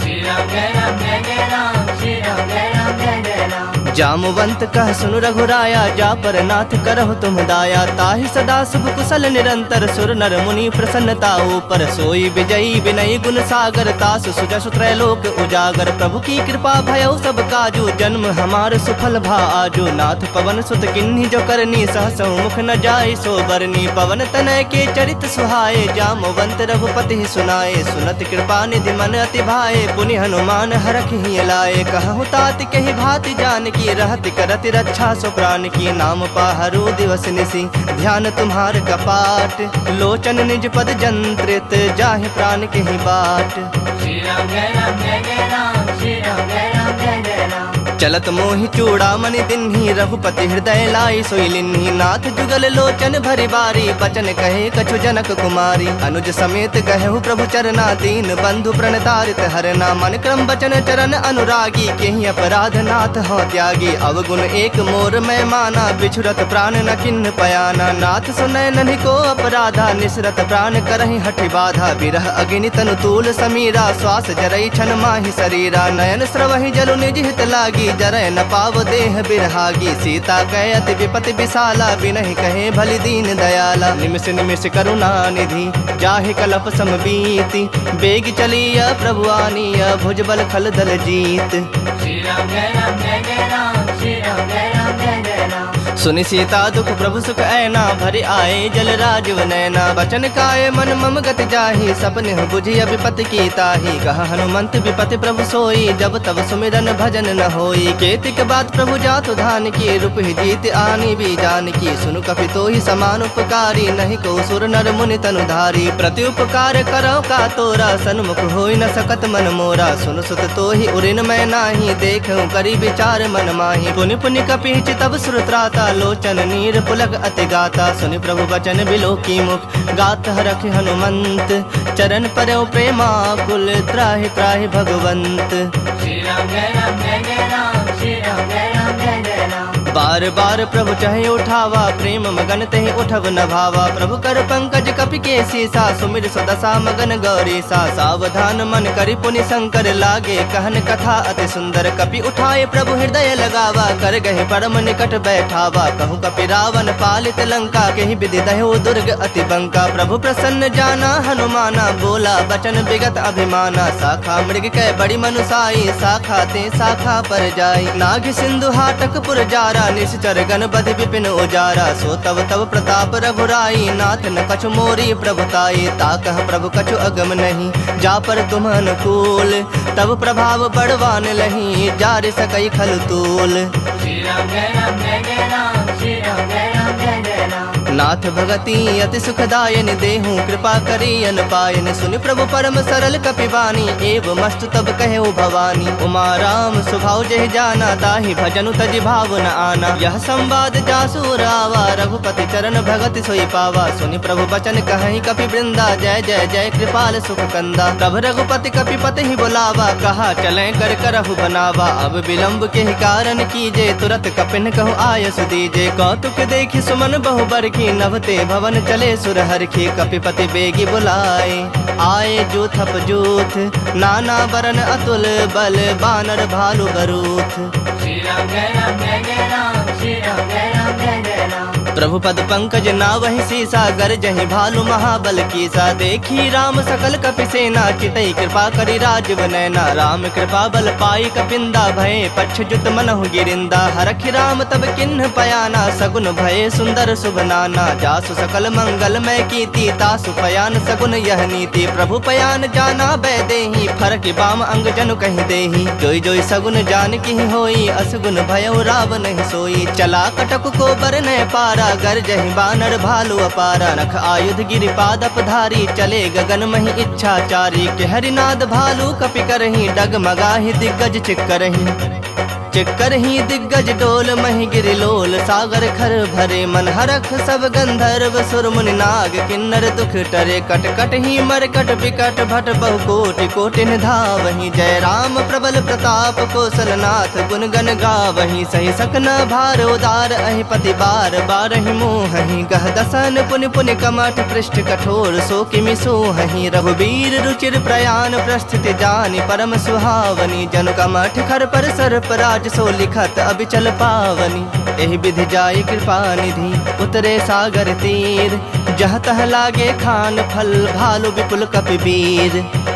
श्री राम जय राम जय जय राम, श्री राम जय राम जय जय राम। जामवंत कह सुनु रघुराया, जा पर नाथ करहु तुम दाया। ताहि सदा शुभ कुशल निरंतर, सुर नर मुनि प्रसन्नता ऊपर। सोई विजयी विनयी गुण सागर, तास सुजसु त्रैलोक उजागर। प्रभु की कृपा भयउ सब काजू, जन्म हमार सुफल भा आजू। नाथ पवन सुत किन्ही जो करनी, सहसौ मुख न जाय सो बरनी। पवन तनय के चरित सुहाए, जामवंत रघुपति ही सुनाए। सुनत कृपा निधि मन अति भाए, पुनि हनुमान हरख ही लाए। कहु तात कहि भाति जानकी, रहति करति रक्षा सो प्राण की। नाम पाहरु दिवस निसी, ध्यान तुम्हार कपाट। लोचन निज पद जंत्रित, जाहि प्राण के ही बाट। श्री राम जय राम जय जय राम, श्री राम जय राम जय जय राम। चलत मोहि चूड़ामणि दिन्ही, रघुपति हृदय लाई सोई लिन्ही। नाथ जुगल लोचन भरि बारी, बचन कहे कछु जनक कुमारी। अनुज समेत कहु प्रभु चरना, दीन बंधु प्रणतारित हरना। मन क्रम बचन चरण अनुरागी, केहि अपराध नाथ हो त्यागी। अवगुण एक मोर मैं माना, बिछुरत प्राण न किन्ह पयाना। नाथ सुनय नन्हि को अपराधा, निसरत प्राण करहि हठि बाधा। बिरह अग्नि तनु तूल समीरा, श्वास जरई छन माहि शरीरा। नयन स्रवहि जलु निज हित लागी, जरय न पाव देह बिरहागी। सीता कहे अति विपति विशाला, बिनहि कहे भलि दीन दयाला। निमिष निमिष करुणा निधि, जाहि कलप समबीति। बेग चलिया प्रभु आनिया, भुजबल खल दल जीत। श्री राम जय राम जय जय राम, श्री राम जय राम जय जय राम। सुनि सीता दुख प्रभु सुख ऐना, भरि आए जल राजीव नैना। बचन काय मन मम गति जाहि, सपने बुझि विपति की ताहि। कहा हनुमंत विपति प्रभु सोई, जब तब सुमिरन भजन न होई। केतिक बात प्रभु जातु धान की, रूप ही जीत आनी भी जान की। सुनु कपि तोहि समान उपकारी, नहीं को सुर नर मुनि तनु धारी। प्रति उपकार करो का तोरा, सन्मुख होई न सकत मन मोरा। सुन सुत तोहि उरिन मैं नाही, देखूं करी विचार मन माही। पुनि पुनि कपि तब सुर त्राता, लोचन नीर पुलक अति गाता। सुनि प्रभु बचन बिलो की मुख गात हरख हनुमंत। चरण परयो प्रेमाकुल त्राहि त्राहि भगवंत। श्री राम जय राम जय जय राम श्री राम जय राम जय जय राम। बार बार प्रभु चाहे उठावा प्रेम मगन तहि उठव न भावा। प्रभु कर पंकज कपि के सीसा सुमिर सुदशा मगन गौरी सा। सावधान मन करि पुनि शंकर लागे कहन कथा अति सुंदर। कपि उठाए प्रभु हृदय लगावा कर गहे परम निकट बैठावा। कहूँ कपि रावण पालित लंका केहि विधि दह्यो दुर्ग अति बंका। प्रभु प्रसन्न जाना हनुमाना बोला बचन विगत अभिमाना। शाखा मृग कै बड़ी मनुसाई शाखा ते शाखा पर जाई। नाग सिंधु हाटक पुर जारा निश्चर गण बधि विपिन उजारा। सो तब तब प्रताप रघुराई नाथ न कछु मोरी प्रभुताई। ताकह प्रभु कछु अगम नहीं जा पर तुम अनुकूल। तब प्रभाव बड़वान लही जार सकई खल तूल। श्री राम जय राम जय जय राम श्री राम जय राम जय जय राम। नाथ भगति अति सुखदायन देहूँ कृपा करी अन पायन। सुनि प्रभु परम सरल कपिवानी एव मस्तु तब कहे भवानी। उमा राम स्वभाव जहि जाना ताहि भजनु तजि भाव न आना। यह संवाद जासु रावा रघुपति चरण भगति सोई पावा। सुनि प्रभु बचन कहि कपि वृंदा जय जय जय कृपाल सुख कंदा। तब रघुपति कपिपति ही बुलावा कहा चले कर करहु बनावा। अब विलंब के ही कारण कीजे तुरत कपिन कहु आयस दीजे। कौतुक देखि सुमन बहु बरखी नभते भवन चले सुरहरखी। कपिपति बेगी बुलाए आए जूथप जूथ। नाना बरन अतुल बल बानर भालु बरूथ। श्री राम जय राम जय जय राम श्री राम जय राम जय जय राम। प्रभु पद पंकज नावहि सीसा गर जहि भालु महाबल कीसा। देखी राम सकल कपि सेना चितई कृपा करि राजव नैना। राम कृपा बल पाई कपिंदा भये पक्ष जुत मनहु गिरिंदा। हरखि राम तब किन्ह पयाना सगुन भये सुंदर शुभ नाना। जासु सकल मंगल मय कीर्ति तासु पयान सगुन यह नीति। प्रभु पयान जाना बै देहि फरक बाम अंग जनु कहि देहि। जोई जोई सगुन जान की होई असगुन भयो राव नहीं सोई। चला कटक को बर न पारा गर जहि बानर भालु अपारा। नख आयुध गिरिपाद अपधारी चले गगन महि इच्छाचारी। के हरिनाद भालु कपि करहि डगमगाहि दिग्गज चिक्करहि। चिक्कर ही दिग्गज डोल महि गिरिलोल सागर खर भरे। मन हरख सब गंधर्व सुर मुनि नाग किन्नर दुख टरे। कट कट ही मरकट विकट भट बहु कोटि कोटि धावहि। जय राम प्रबल प्रताप कौशलनाथ गुण गण गावहि। सही सकना भार उदार अहि पति बार बारहि मोहहि। गह दसन पुनि पुनि कमठ पृष्ठ कठोर सो किमि सोहहि। रघुबीर रुचिर प्रयाण प्रस्थिति जानि परम सुहावनी। जनु कमठ खर पर सर्प राज सो लिखत अबिचल पावनी। एहि विधि जाय कृपा निधि उतरे सागर तीर। जह तह लागे खान फल भालु विपुल कपि वीर।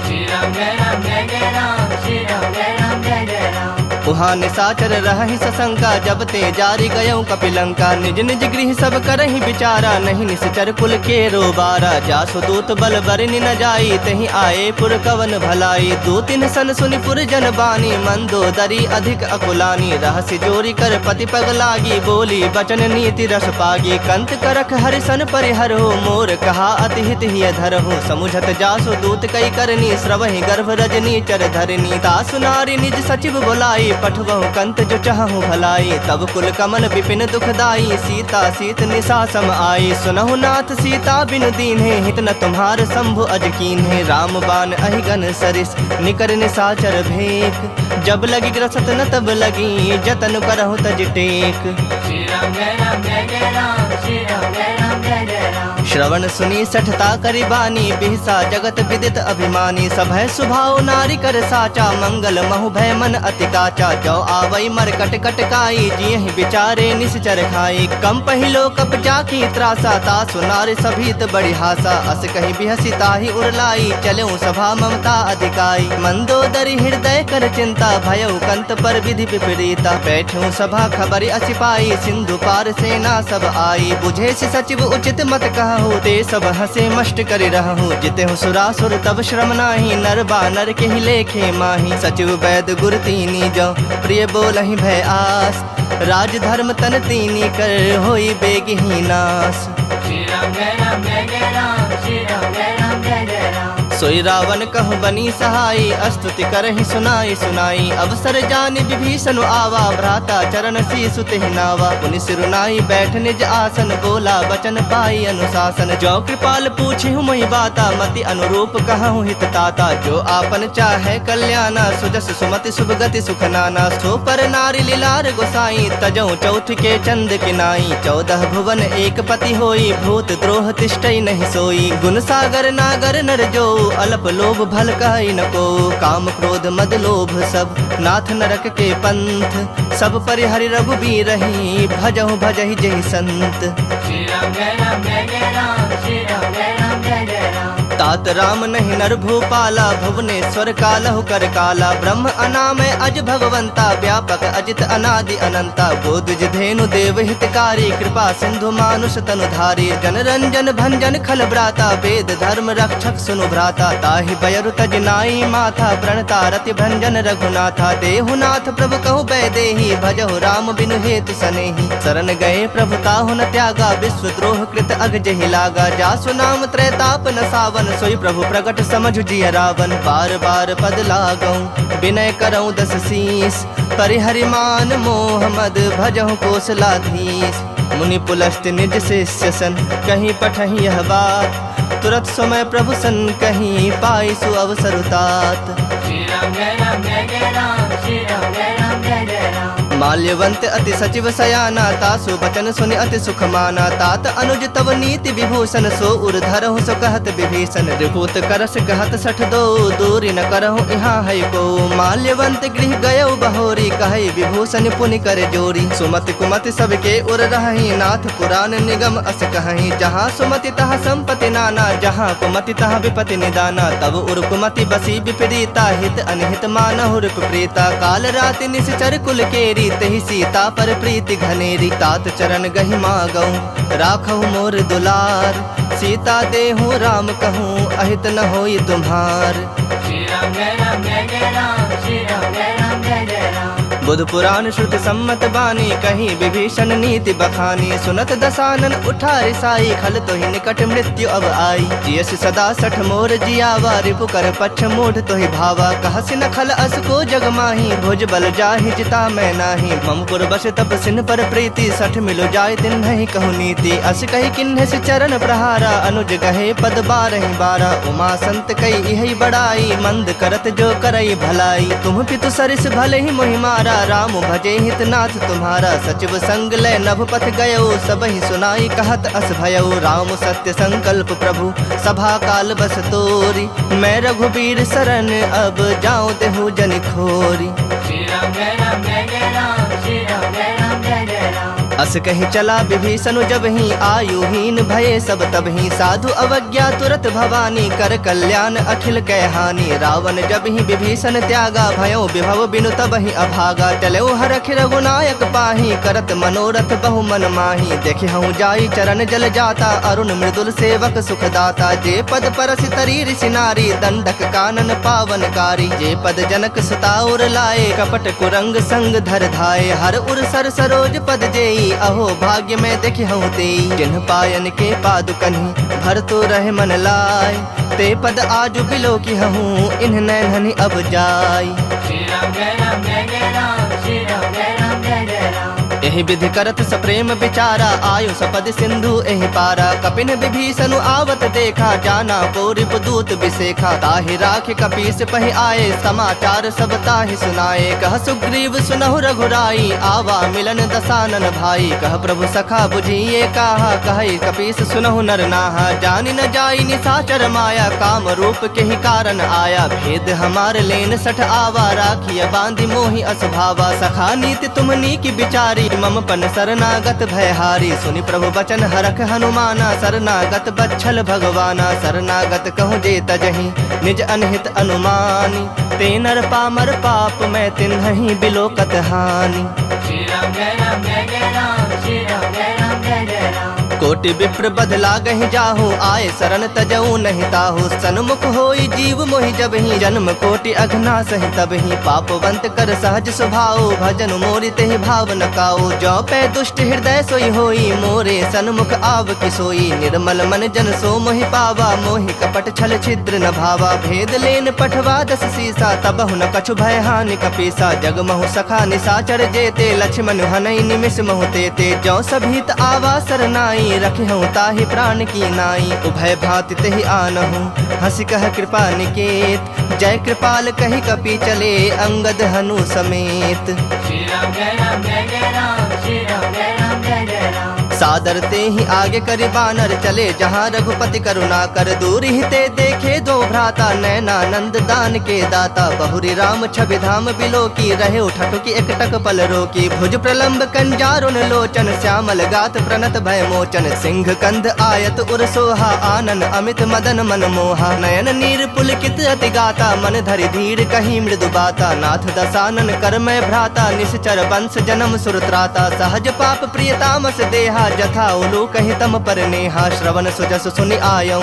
श्री राम जय राम जय जय राम श्री राम जय राम जय जय राम। उहाँ निसाचर रहहि सशंका जब ते जारी गयौ कपिलंका। निज निज गृह सब करहि विचारा नहीं निश्चर कुल के रोबारा। जासु दूत बल बरनि न जाई तहि आए पुर कवन भलाई। दो तीन सन सुनि पुर जन बानी मंदोदरी अधिक अकुलानी। रहस्य जोरी कर पति पग लागी बोली बचन नीति रस पागी। कंत करख हरिसन परिहरो मोर कहा अति हित हिय धरहु। समुझत जासु दूत कई करनी श्रवहि गर्भ रजनी चर धरनी। तासु नारी निज सचिव बुलाई पठवहु कंत जो चाहु भलाई। तब कुल कमन विपिन दुखदाई सीता सीत निशा सम आई। सुनहु नाथ सीता बिनु दीन्हे हित न तुम्हार शंभु अज कीन्हे। राम बाण अहिगन सरिस निकर निशाचर भेक। जब लगी ग्रसत न तब लगी जतन करहु तज टेक। श्री राम जय राम जय जय राम श्री राम जय राम जय जय राम। श्रवण सुनी सठता करि बानी बिहसा जगत विदित अभिमानी। सभय सुभाव नारी कर साचा मंगल महु भय मन अति काचा। जो आवई मर कट कट काई जियहि विचारे निश्चर खाई। कम पहिलो कप जाकी त्रासा तासु नारी सभीत बड़ी हासा। अस कहि बिहसी ताहि उरलाई चलऊ सभा ममता अधिकाई। मंदोदरी हृदय कर चिंता भयउ कंत पर विधि विपरीता। बैठूं सभा खबरि असिपाई सिंधु पार सेना सब आई। बुझे से सचिव उचित मत कहु ते सब हसे मष्ट करि रहु। जितेहु सुरासुर तब श्रम नाही नर बानर के ही लेखे माही। सचिव वैद गुर तीनी जो प्रिय बोलहि भय आस। राज धर्म तन तीनी कर होई बेगहि नास। श्री राम जय राम जय जय राम श्री राम जय राम जय जय राम। सोई रावण कहु बनी सहाई, स्तुति करहि सुनाई सुनाई। अवसर जानि विभीषण आवा, भ्राता चरण शीसु तेहि नावा। पुनि सिरुनाई बैठ निज आसन, बोला बचन पाई अनुशासन। जो कृपाल पूछिहु मोहि बाता, मति अनुरूप कहूँ हित ताता। जो आपन चाहे कल्याणा, सुजस सुमति शुभ गति सुख नाना। सो पर नारी लीलार गोसाई, तजौ चौथ के चंद किनाई। 14 भुवन एक पति होई, भूत द्रोह तिष्ठई नहीं सोई। गुण सागर नागर नर जो, अल्प लोभ भल कहि न को। काम क्रोध मद लोभ सब, नाथ नरक के पंथ। सब परिहरि रघुबीर रही, भजहु भजहि जहि संत। श्री राम जय राम जय जय राम, श्री राम जय राम जय जय राम। तात राम नहीं नर भूपाला, भुवनेश्वर कालहु कर काला। ब्रह्म अनामय अज भगवंता, व्यापक अजित अनादि अनंता। गोदुज धेनु देव हितकारी, कृपा सिंधु मानुष तनुधारी। जन रंजन भंजन खल ब्राता, वेद धर्म रक्षक सुनु भ्राता। ताहि बयरु तज नाई माथा, प्रणता रति भंजन रघुनाथा। देहुनाथ प्रभु कहु बैदेही, भजहु राम बिनु हेतु सनेही। शरण गए प्रभु ताहु न त्यागा, विश्व द्रोह कृत अग जहि लागा। जासु नाम त्रैताप न सावन, सोई प्रभु प्रगट समझु जिय रावण। बार बार पद लागऊं, विनय करऊं 10 शीस। परिहरि मान मोह मद, भजहु कोसलाधीश। मुनि पुलस्त निज शिष्य सन, कहीं पठहि यह बात। तुरत समय प्रभु सन कहीं, पाई सु अवसर तात। श्री राम जय राम जय जय राम, श्री राम जय राम जय जय राम। माल्यवंत अति सचिव सयाना, तासु बचन सुनि अति सुख माना। तात अनुज तव नीति विभूषण, सो उर धरहु सो कहत विभीषण। रिपुत करस कहत 62, दूरी न करहु यहाँ है को। माल्यवंत गृह गयउ बहोरी, कहै विभूषण पुनि कर जोरी। सुमति कुमति सबके उर रहहि, नाथ पुराण निगम अस कहहि। जहाँ सुमति तहाँ संपत्ति नाना, जहाँ कुमति तहाँ विपति निदाना। तब उर कुमति बसी विपरीता, हित अनहित मानहु रिप प्रीता। काल राति निश्चर कुल केरी, तहि सीता पर प्रीति घनेरी। तात चरण गहि मागऊं, राखहु मोर दुलार। सीता देहु राम कहूँ, अहित न होई तुम्हार। श्री राम जय राम जय जय राम, श्री राम जय राम जय जय राम। बुध पुराण श्रुति सम्मत बानी, कहीं विभीषण नीति बखानी। सुनत दसानन उठा रिसाई, खल तोहि निकट मृत्यु अब आई। जियस सदा 60 मोर जियावा, रिपु कर पक्ष मूढ़ तोहि भावा। कहसि न खल अस को जग माही, भुज बल जाहि जिता मैं नाही। ममपुर बस तप सिन पर प्रीति, 60 मिलो जाय दिन नहीं कहु नीति। अस कही किन्ह सि चरण प्रहारा, अनुज कहे पद 12 उमा संत कई इहि बड़ाई, मंद करत जो करई भलाई। तुम पितु सरिस भले ही मोहि मारा, राम भजे हितनाथ तुम्हारा। सचिव संग लय नभ पथ गयो, सब ही सुनाई कहत अस भयो। राम सत्य संकल्प प्रभु, सभा काल बस तोरी। मैं रघुबीर शरण, अब जाऊं देहु जन खोरी। श्री राम जय राम जय जय राम, श्री राम जय राम जय जय राम। अस कहि चला विभीषण जब ही, आयुहीन भये सब तब ही। साधु अवज्ञा तुरत भवानी, कर कल्याण अखिल कै हानि। रावण जब ही विभीषण त्यागा, भयो विभव बिनु तब ही अभागा। चलो हरख रघुनायक पाही, करत मनोरथ बहु मन माही। देखहु जाई चरण जल जाता, अरुण मृदुल सेवक सुखदाता। जे पद परस तरी ऋषि नारी, दंडक कानन पावनकारी। जे पद जनक सुता उर लाए, कपट कुरंग संग धर धाये। हर उर सर सरोज पद जेई, अहो भाग्य में देखहु तेई। जिन्ह पायन के पादुकन्हि, भर तो रहे मन लाय। ते पद आजु बिलो की हूँ, इन्ह नैनहनि अब जाय। श्री राम जय राम जय जय राम, श्री राम जय राम जय जय राम। एहि विधि करत सप्रेम विचारा, आयु सपद सिंधु एहि पारा। कपिन विभीषण आवत देखा, जाना को रिपुदूत विसेखा। ताहि राखि कपीस पहि आए, समाचार सब ताहि सुनाए। कह सुग्रीव सुनहु रघुराई, आवा मिलन दसानन भाई। कह प्रभु सखा बुझिए काहा, कहि कपीस सुनहु नर नाहा। जानि न जाई निशाचर माया, काम रूप के ही कारण आया। भेद हमार लेन 60 आवा, राखिय बांधि मोहि असभावा। सखा नीति तुमनी की विचारी, मम पन शरणागत भयहारी। सुनि प्रभु बचन हरख हनुमाना, शरणागत बच्छल भगवाना। शरणागत कहूँ जे तजहि, निज अनहित अनुमानी। ते नर पामर पाप, मैं तिन्हि बिलोकत हानि। श्री राम जय राम जय जय राम, श्री राम जय राम जय जय राम। कोटि विप्र बदला गहि जाहु, आए शरण तजऊ नहीं ताहु। सन्मुख होई जीव मोहि जबहि, जन्म कोटि अघना सहि तबहि। पापवंत कर सहज स्वभाव, भजन मोरि तेहि भाव न काऊ। जो पै दुष्ट हृदय सोई होई, मोरे सन्मुख आव कि सोई। निर्मल मन जन सो मोहि पावा, मोहि कपट छल छिद्र न भावा। भेद लेन पठवा दस सीसा, तबहु न कछु भय हानि कपीसा। जग महु सखा निसाचर जेते, लक्ष्मण हनई निमिष महु तेते। जो सभीत आवा सरनाई, रखहु ताहि प्राण की नाई। उभय भांति तेहि आनहु, हंसी कह कृपा निकेत। जय कृपाल कहि कपि चले, अंगद हनु समेत। श्री राम जय राम जय जय राम, श्री राम जय राम जय जय राम। सादर ते ही आगे करि बानर चले, जहाँ रघुपति करुणा कर। दूर ही ते देखे दो भ्राता, नैनानंद दान के दाता। बहुरी राम छवि धाम बिलो की, रहे उठटु की एकटक पल रोकी। भुज प्रलंब कंजारुन लोचन, श्यामल गात प्रणत भय मोचन। सिंह कंध आयत उर सोहा, आनन अमित मदन मन मोहा। नयन नीर पुलकित अति गाता, मन धरि धीर कही मृदु बाता। नाथ दसानन कर मैं भ्राता, निश्चर वंश जन्म सुरत्राता। सहज पाप प्रिय तामस देहा, जथा उलू कहि तम पर नेहा। श्रवण सुजस सुनि आयऊ,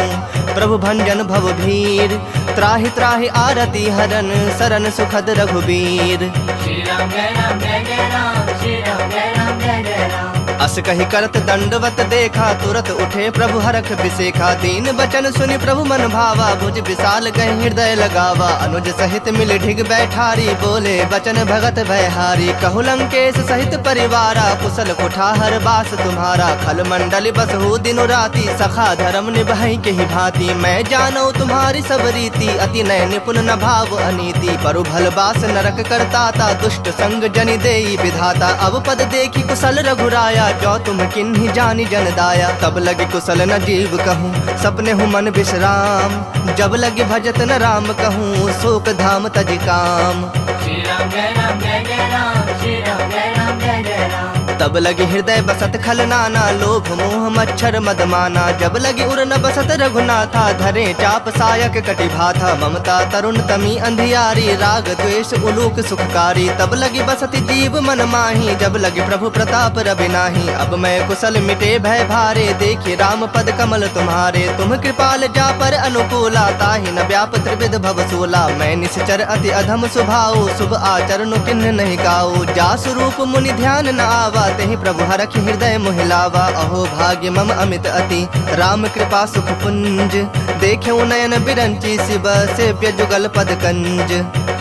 प्रभु भंजन भव भीर। त्राहि त्राहि आरती हरन, सरन सुखद रघुबीर। श्री राम जय राम जय जय राम, श्री राम जय राम जय जय राम। अस कहि करत दंडवत देखा, तुरत उठे प्रभु हरख बिसेखा। दीन बचन सुनि प्रभु मन भावा, भुज विशाल गहि हृदय लगावा। अनुज सहित मिल ढिग बैठारी, बोले बचन भगत भयहारी। कहु लंकेश सहित परिवारा, कुशल कुठार बास तुम्हारा। खल मंडल बसहु दिनु राति, सखा धर्म निभाई के ही भांति। मैं जानौ तुम्हारी सब रीति, अति नय निपुण न भाव अनीति। परु भल बास नरक करताता, दुष्ट संग जनि देई विधाता। अब पद देखी कुशल रघुराया, जो तुम किन्ही जानी जन दाया। तब लगे कुशल न जीव कहूँ, सपने हूँ मन विश्राम। जब लगे भजत न राम कहूँ, शोक धाम तज काम। श्री राम जय राम जय जय राम, श्री राम जय राम जय जय राम। तब लगे हृदय बसत खल नाना, लोभ मोह मच्छर मदमाना। जब लगे उर न बसत रघुनाथा, धरे चाप सायक कटि भाथा। ममता तरुण तमी अंधियारी, राग द्वेष उलूक सुखकारी। तब लगी बसत जीव मन माही, जब लगे प्रभु प्रताप रवि नाही। अब मैं कुशल मिटे भय भारे, देखि राम पद कमल तुम्हारे। तुम कृपाल जा पर अनुकूला, ताहि न व्याप त्रिविध भव सूला। मैं निश्चर अति अधम स्वभाव, शुभ आचरण किन्ह नहीं गाऊ। जा स्वरूप मुनि ध्यान न आवा, तेहि प्रभु हरखि हृदय मोहिलावा। अहो भाग्य मम अमित अति, राम कृपा सुख पुंज। देख्यौ नयन बिरंची, शिव सेव्य जुगल पद कंज।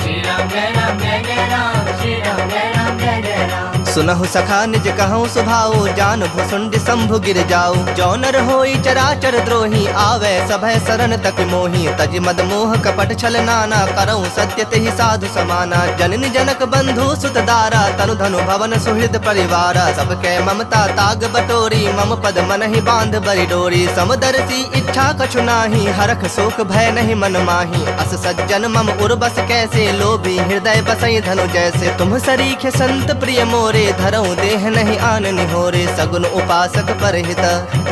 श्री राम जय राम जय जय राम, श्री राम जय राम जय जय राम। सुनहु सखा निज कहूँ सुभाऊ, जान भुसुंड शंभु गिर जाऊ। जो नर होई चराचर द्रोही, आवे सभय शरण तक मोही। तज मद मोह कपट छल नाना, करऊँ सत्य तेहि साधु समाना। जननी जनक बंधु सुत दारा, तनु धनु भवन सुहृद परिवारा। सबके ममता ताग बटोरी, मम पद मन ही बांध बरि डोरी। समदर्शी इच्छा कछु नाही, हरख शोक भय नहीं मन माही। अस सज्जन मम उर्बस कैसे, लोभी हृदय बसई धनु जैसे। तुम सरीखे संत प्रिय मोरे, धरऊँ देह नहीं आन निहोरे। सगुन उपासक परहित,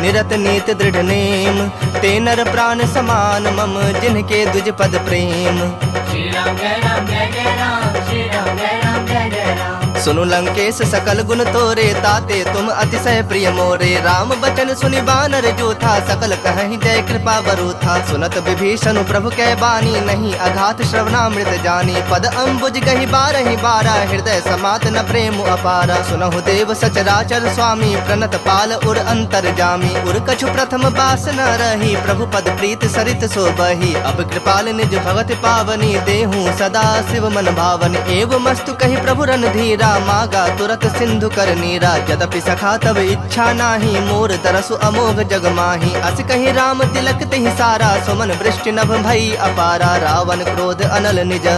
निरत नीत दृढ़ नेम। ते नर प्राण समान मम, जिनके द्विज पद प्रेम। श्री राम जय राम जय जय राम, श्री राम जय राम जय जय राम। सुनु लंकेश सकल गुण तोरे, ताते तुम अतिशय प्रिय मोरे। राम बचन सुनि बानर जो था, सकल कहीं जय कृपा बरु था। सुनत विभीषण प्रभु कै बानी, नहीं अघात श्रवणामृत जानी। पद अम्बुज गहि बारहि बारा, हृदय समात न प्रेम अपारा। सुनहु देव सचराचर स्वामी, प्रणत पाल उर अंतर जामी। उर कछु प्रथम बास न रही, प्रभु पद प्रीत सरित सो बही। अब कृपाल निज भगत पावनी, देहूँ सदा शिव मन भावनी। एवं मस्तु कही प्रभु रणधीरा, मागा तुरत सिंधु कर नीरा। यद्यपि सखा तब इच्छा नाही, मोर तरसु अमोघ जग माही। अस कही राम तिलक तेहि सारा, सुमन वृष्टि नभ भई अपारा। रावण क्रोध अनल निज,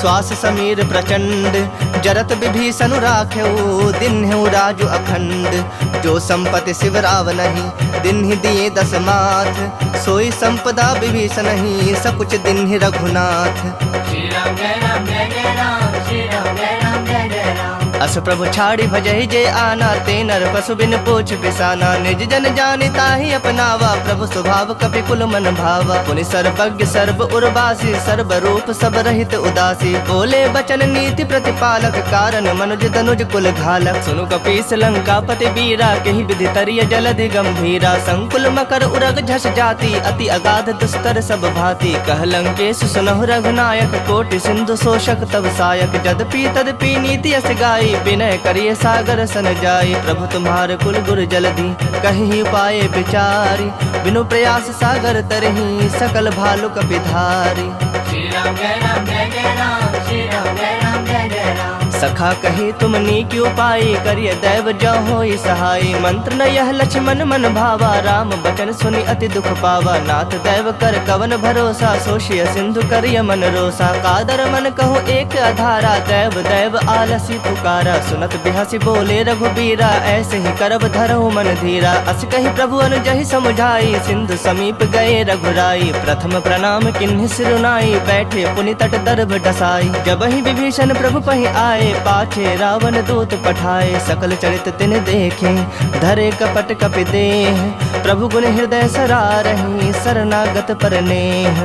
श्वास समीर प्रचंड। जरत विभीषण राखेऊ, दिन्हु राजु अखंड। जो संपत्ति शिव राव नहीं, दिन्हि दिए दस माथ। सोई संपदा विभीषण नहीं, सकुच दिन्हि रघुनाथ। श्री राम जय राम जय जय राम, श्री राम जय राम जय जय राम। अस प्रभु छाड़ी भजहि जे आना, ते नर पशु बिन पूछ बिसाना। निज जन जानि ताहि अपनावा, प्रभु स्वभाव कपि कुल मन भावा। पुनि सर्वज्ञ सर्व उर्वासी, सर्व रूप सब रहित उदासी। बोले बचन नीति प्रतिपालक, कारण मनुज तनुज कुल घालक। सुनु कपीस लंकापति बीरा, केहि विधि तरिय जलधि गंभीरा। संकुल मकर उरग झस जाति, अति अगाध दुस्तर सब भांति। कह लंकेश सुनहु रघुनायक, कोटि सिंधु शोषक तब सायक। जदपि तदपि नीति अस गाई, विनय करिए सागर सन जाई। प्रभु तुम्हारे कुल गुर जलधि, कहि पाए विचारी। बिनु प्रयास सागर तरहि, सकल भालु कपिधारी। श्री राम जय राम जय जय राम, श्री राम जय राम जय जय राम। सखा कही तुम नीक्यू पाई, करिय दैव जो होई सहाय। मंत्र न यह लक्ष्मण मन भावा, राम बचन सुनि अति दुख पावा। नाथ दैव कर कवन भरोसा, सोशिय सिंधु करिय मन रोसा। कादर मन कहो एक अधारा, दैव दैव आलसी पुकारा। सुनत बिहसी बोले रघुबीरा, ऐसे ही करब धरहु मन धीरा। अस कही प्रभु अनुजहि समुझाई, सिंधु समीप गए रघुराई। प्रथम प्रणाम किन्हि सिरुनाई, बैठे पुनि तट दर्भ डसाई। जबहि विभीषण प्रभु पहि आए, पाछे रावण दूत पठाए। सकल चरित तिन देखे, धरे कपट कपि देह। प्रभु गुण हृदय सरारहि, शरणागत पर नेह।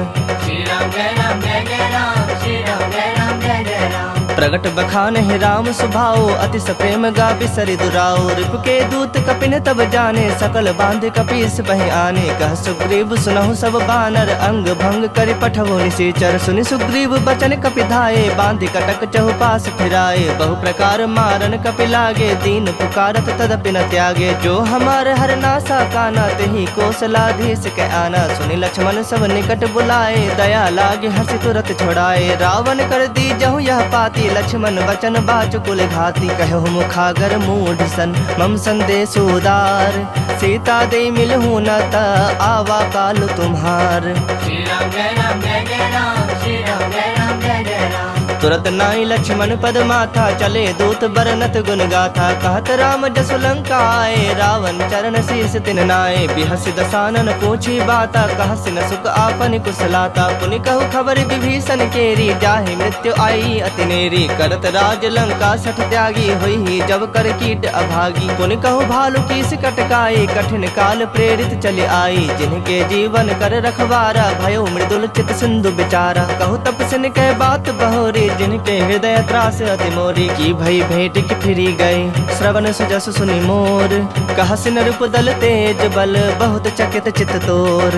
श्री राम जय राम जय जय राम, श्री राम जय राम जय जय राम। प्रगट बखान है राम सुभाओ, अति सप्रेम गापि सरि दुराओ। रिपु के दूत कपिन तब जाने, सकल बांध कपीस बहि आने। कह सुग्रीव सुनहु सब बानर, अंग भंग करि पठवो निशाचर। सुनि सुग्रीव बचन कपि धाये, बांधि कटक चहुपास फिराए। बहु प्रकार मारन कपि लागे, दीन पुकारत तदपि न त्यागे। जो हमार हर नासा काना, तेहि कौशलाधीश के आना। सुनि लक्ष्मण सब निकट बुलाए, दया लागे हंसी तुरत छोड़ाए। रावण कर दी जहु यह पाती, लक्ष्मण बचन बाच कुल घाती। कहु मुखागर मूढ़ सन, मम संदेश उदार। सीता दे मिलहु न ता, आवा काल तुम्हार। श्री राम जय राम जय जय राम, श्री राम जय राम जय जय राम। तुरत नाई लक्ष्मण पद माथा, चले दूत बरनत गुण गाथा। कहत राम जसु लंका आए, रावण चरण शीस तिन नाए। बिहसि दसानन पूछी बाता, कहसि न सुख आपन कुशलाता। पुनि कहु खबर विभीषण केरी, जाहि मृत्यु आई अति नेरी। करत राज लंका सठ त्यागी, होई जब कर कीट अभागी। पुनि कहु भालु कीस कटकाई, कठिन काल प्रेरित चले आई। जिनके जीवन कर रखवारा, भयो मृदुल चित सिंधु बिचारा। कहु तपस्विन कह बात बहोरी, जिनके हृदय त्रास अति मोरी। की भई भेंट की फिरी गए, श्रवण सुजस सुनि मोर। कहसि नृप दल तेज बल, बहुत चकित चित तोर।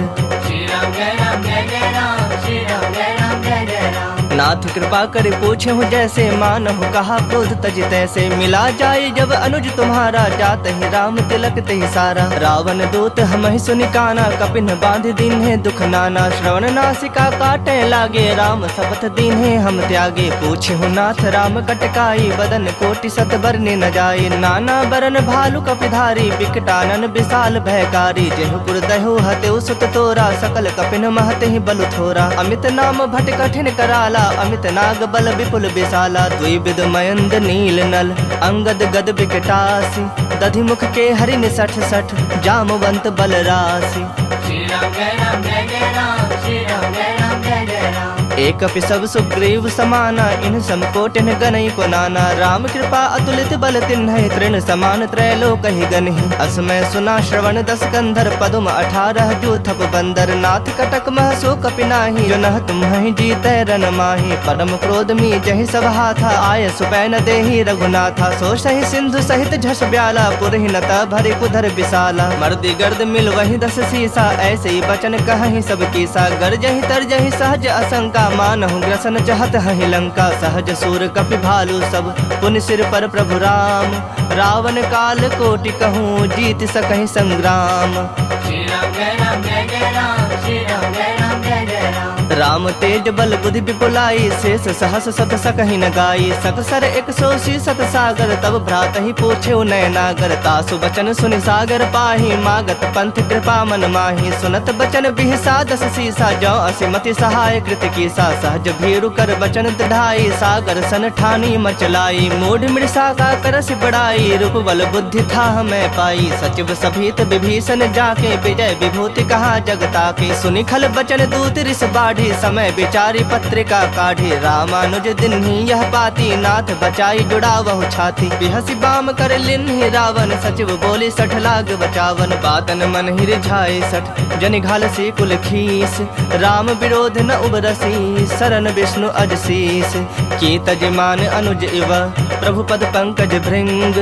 श्री राम जय राम जय जय राम, श्री राम जय राम जय जय राम। नाथ कृपा कर पूछे हूँ जैसे, मानहु कहा क्रोध तज तैसे। मिला जाए जब अनुज तुम्हारा, जात ही राम तिलक तेहि सारा। रावण दूत हमहि सुनि काना, कपिन बांध दीन्हे दुख नाना। श्रवण नासिका काटे लागे, राम शपथ दीन्हे हम त्यागे। पूछे हूँ नाथ राम कटकाई, बदन कोटि सत बरने न जाए। नाना बरन भालु कपिधारी, बिकटानन विशाल भयकारी। जेहु पुर दहु हतेउ सुत तोरा, सकल कपिन महते ही बलु थोरा। अमित नाम भट कठिन कराला, अमित नाग बल विपुल विशाला। द्विविध मयंद नील नल, अंगद गद विकटासी। दधि मुख के हरिन सठ सठ, जामवंत बल राशि। श्री राम जय राम जय जय राम, श्री राम जय राम जय जय राम। एक अपि सब सुग्रीव समाना, इन समकोटिन गनई को नाना। राम कृपा अतुलित बल तिन्हि, तृण समान त्रैलोक ही गनहि। असमय सुना श्रवण दस कंधर, पदुम 18 जो थप बंदर। नाथ कटक मह सो कपि नाही, जो नह तुम्हि जीतै रन माही। परम क्रोध मी जहि सब हाथा, आय सुपैन देहि रघुनाथा। सो सहि सिंधु सहित झस ब्याला, पुरहि न भरि कुधर विशाला। मर्दी गर्द मिल वही 10 सीसा, ऐसे ही बचन कहहि सब कीसा। गरजहि तरजहि सहज असंका, मानहु ग्रसन चाहत हहि लंका। सहज सूर कपि भालु सब, पुनि सिर पर प्रभु राम। रावण काल कोटि कहूँ, जीत सकहि संग्राम। श्री राम जय राम जय जय राम, श्री राम जय राम जय जय राम। राम तेज बल बुद्धि विपुलाई, शेष सहस सत सकहि न गाई। सकसर 180 सत सागर, तब भ्रात ही पूछे नय नागर। तासु बचन सुनि सागर पाही, मागत पंथ कृपा मन माही। सुनत बचन बिहसा 10 सीसा, जो असिमति सहाय कृत कीसा। सहज भीरु कर बचन दृढ़ाई, सागर सन ठानी मचलाई। मूढ़ मृषा का करस बड़ाई, रूप बल बुद्धि था मैं पाई। सचिव सभीत विभीषण जाके, विजय विभूति कहा जगता के। सुनि खल बचन दूत रिस बाढ़, बाढ़ी, समय विचारी पत्रिका काढ़ी। रामानुज दिन्ही यह पाती, नाथ बचाई जुड़ावहु छाती। बिहसी बाम कर लिन्ही रावण, सचिव बोली 60 लाग बचावन। बातन मन ही रिझाए 60, जनि घाल सी कुल खीस। राम विरोध न उबरसी, शरण विष्णु अजशीस। की तजमान अनुज इव, प्रभु पद पंकज भृंग।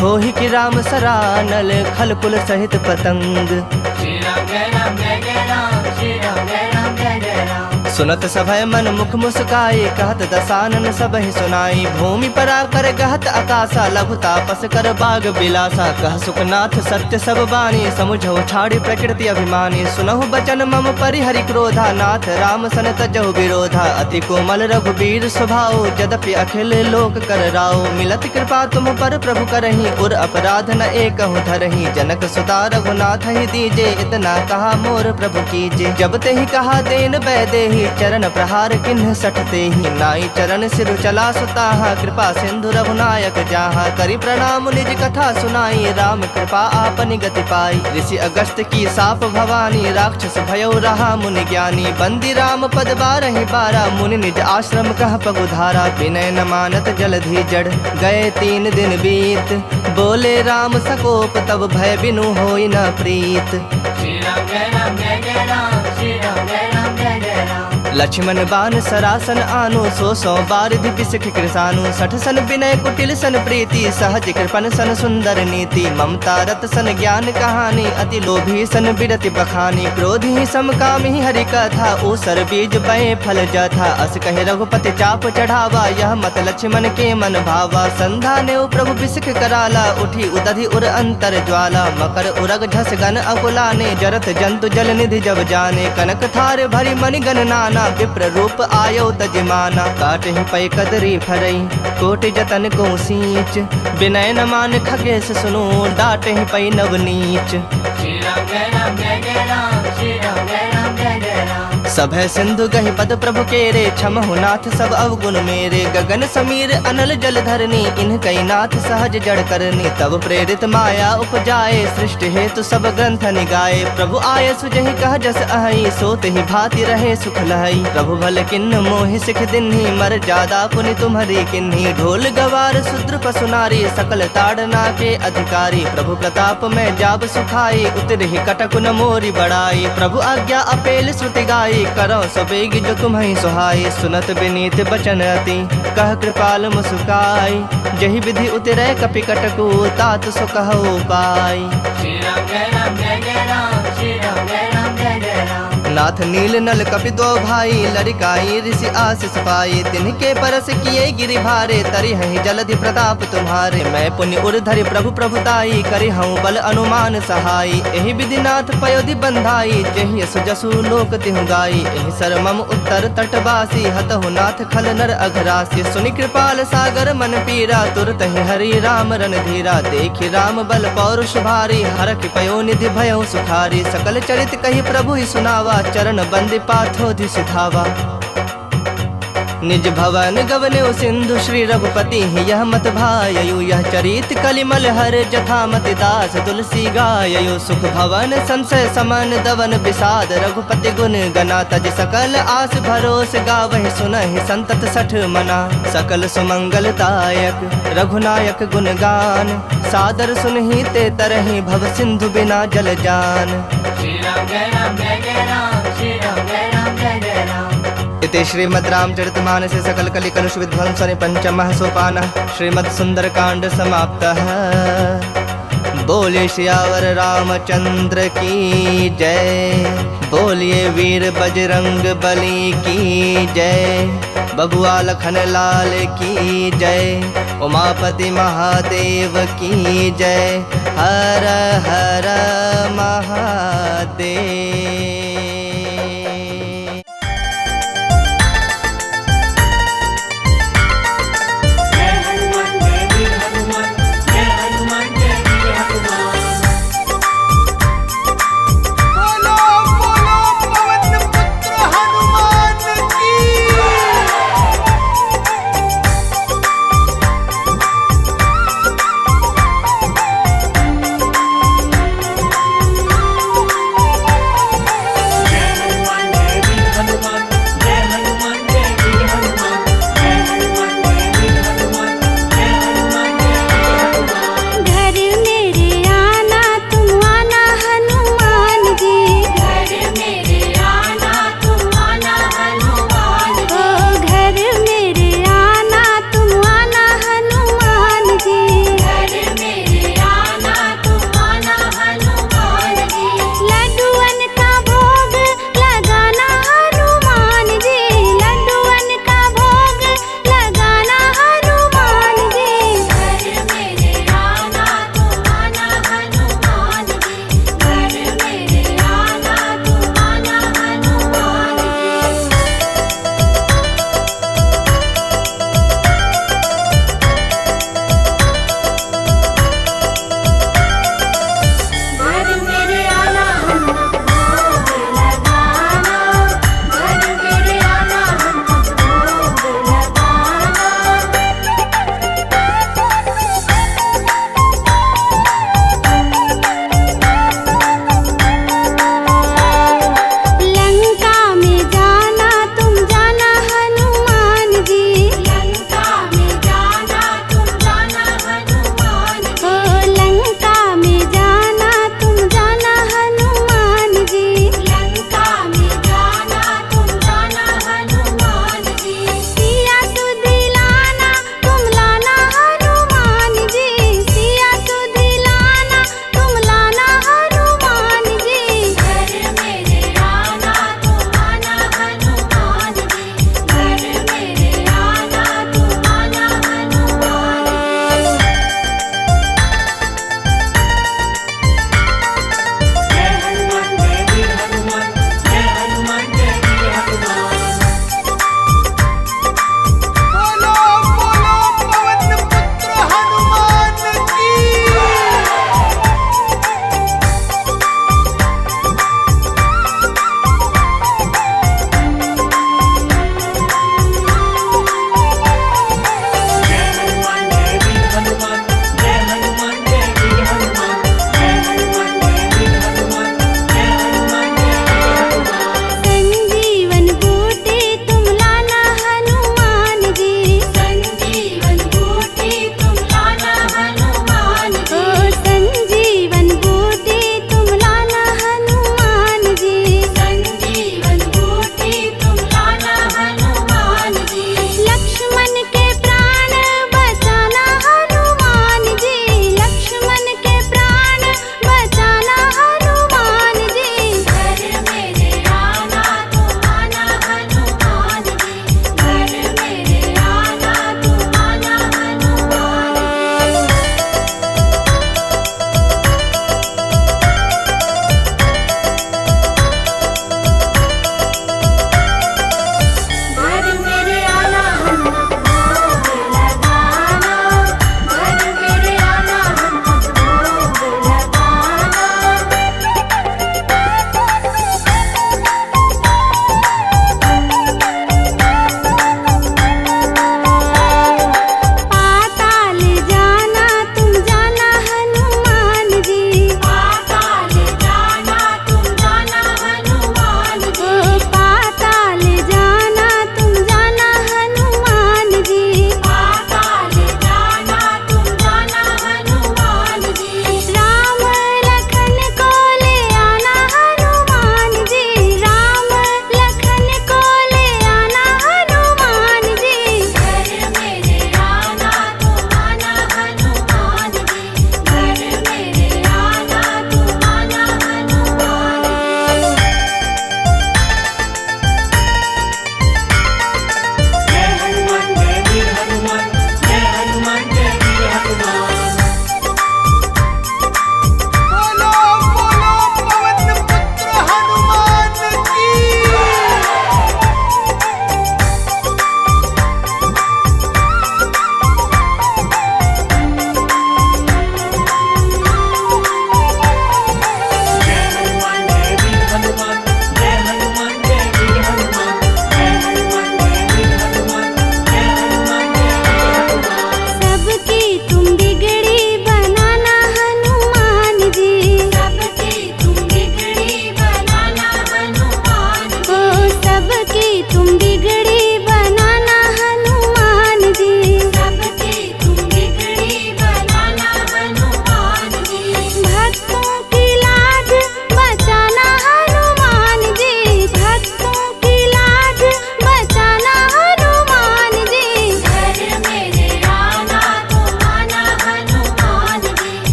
होहि कि राम सरानल, खल कुल सहित पतंग। श्री राम जय राम जय जय राम, श्री राम जय राम जय जय राम। सुनत सभय मन मुख मुस्काए, कहत दसानन सबहि सुनाई। भूमि परा कर गहत आकाशा, लघु तापस कर बाग बिलासा। कह सुखनाथ सत्य सब बानी, समुझौ छाड़ी प्रकृति अभिमानी। सुनहु बचन मम परिहरि क्रोधा, नाथ राम सन तजहु विरोधा। अति कोमल रघुबीर स्वभाव, यद्यपि अखिल लोक कर राव। मिलत कृपा तुम पर प्रभु करही, उर अपराध न एकहु धरही। जनक सुता रघुनाथ ही दीजे, इतना कहा मोर प्रभु कीजे। जब ते ही कहा देन बैदेही, चरण प्रहार किन्ह सठते ही। नाई चरण सिर चला सुताहा, कृपा सिंधु रघुनायक जाहा। करि प्रणाम निज कथा सुनाई, राम कृपा आपनि गति पाई। ऋषि अगस्त की साप भवानी, राक्षस भयो रहा मुनि ज्ञानी। बंदी राम पद बारहि बारा, मुनि निज आश्रम कह पगुधारा। विनय न मानत जलधि जड़, गए 3 दिन बीत। बोले राम सकोप, तब भय बिनु होई न प्रीत। श्री राम जय राम जय जय राम, श्री राम जय राम जय जय राम। लक्ष्मण बान सरासन आनु, 100 बारिधि पिसख कृसानु। 60 सन विनय कुटिल सन प्रीति, सहज कृपन सन सुंदर नीति। ममता रत सन ज्ञान कहानी, अति लोभी सन बिरति बखानी। क्रोधी समकामी हरि कथा, ऊसर बीज बए फल जथा। अस कहे रघुपति चाप चढ़ावा, यह मत लक्ष्मण के मन भावा। संधा ने प्रभु बिसख कराला, उठी उदधि उर अंतर ज्वाला। मकर उरग झस गन अकुलाने, जरत जंतु जल निधि जब जाने। कनक थार भरी मणि गण नाना, विप्र रूप आयो तजमाना। काटहि पै कदरी फरई, कोटि जतन को सींच। विनय न मान खगेश सुनो, डाटहि पै नवनीच। श्री राम जय राम जय जय राम, श्री राम जय राम जय जय राम। सभय सिंधु गहि पद प्रभु केरे, क्षमहु नाथ सब अवगुण मेरे। गगन समीर अनल जल धरनी, इन्ह कई नाथ सहज जड़ करनी। तब प्रेरित माया उपजाए, सृष्टि हेतु सब ग्रंथ निगाए। प्रभु आय सुजहि कह जस अहि, सोत ही भांति रहे सुख लहई। प्रभु भल किन्न मोहि सिख दिन्ही, मर जादा पुनि तुम्हरी किन्ही। ढोल गवार शूद्र पशु नारी, सकल ताड़ना के अधिकारी। प्रभु प्रताप में जाब सुखाई, उतरहि कटक न मोरी बड़ाई। प्रभु आज्ञा अपेल श्रुति गाई, करो सबेग जो तुम्हें सुहाई। सुनत विनीत बचन अति, कह कृपाल मुस्काई। जहि विधि उतरै कपि कटकु, तात सो कहु पाई। श्री राम जय राम जय जय राम, श्री राम जय राम जय जय राम। नाथ नील नल कपि दो भाई, लड़िकाई ऋषि आशीष पाई। तिनके परस किए गिरि भारे, तरि हहि जलधि प्रताप तुम्हारे। मैं पुण्य उर धरि प्रभु प्रभुताई, करि हूँ बल अनुमान सहाई। एहि विधि नाथ पयोधि बंधाई, जेहि यस जसु लोक तिहु गाई। एहि सर मम उत्तर तटवासी, हतहु नाथ खल नर अघरासी। सुनि कृपाल सागर मन पीरा, तुरत ही हरि राम रणधीरा। देखि राम बल पौरुष भारी, हरखि पयो निधि भयउ सुखारी। सकल चरित कहि प्रभु ही सुनावा, चरण बंदी पाथोधि सिधावा। निज भवन गवन्यो सिंधु, श्री रघुपति यह मत भाययु। यह चरित कलिमल हर जथामति, दास तुलसी गाययु। सुख भवन संशय समन, दवन विषाद रघुपति गुण गना। तज सकल आस भरोस, गावहि सुनहि संतत 60 मना। सकल सुमंगलदायक रघुनायक गुण गान, सादर सुनहि ते तरहि भव सिंधु बिना जल जान। श्री राम जय राम जय जय राम, श्री राम जय राम जय जय राम। इति श्रीमद् रामचरितमानसे सकल कलि कलुष विध्वंसने पंचमः सोपानः श्रीमद् सुंदरकांड समाप्तः। बोलिए सियावर रामचंद्र की जय, बोलिए वीर बजरंग बली की जय, बबुआ लखन लाल की जय, उमापति महादेव की जय। हर हर महादेव।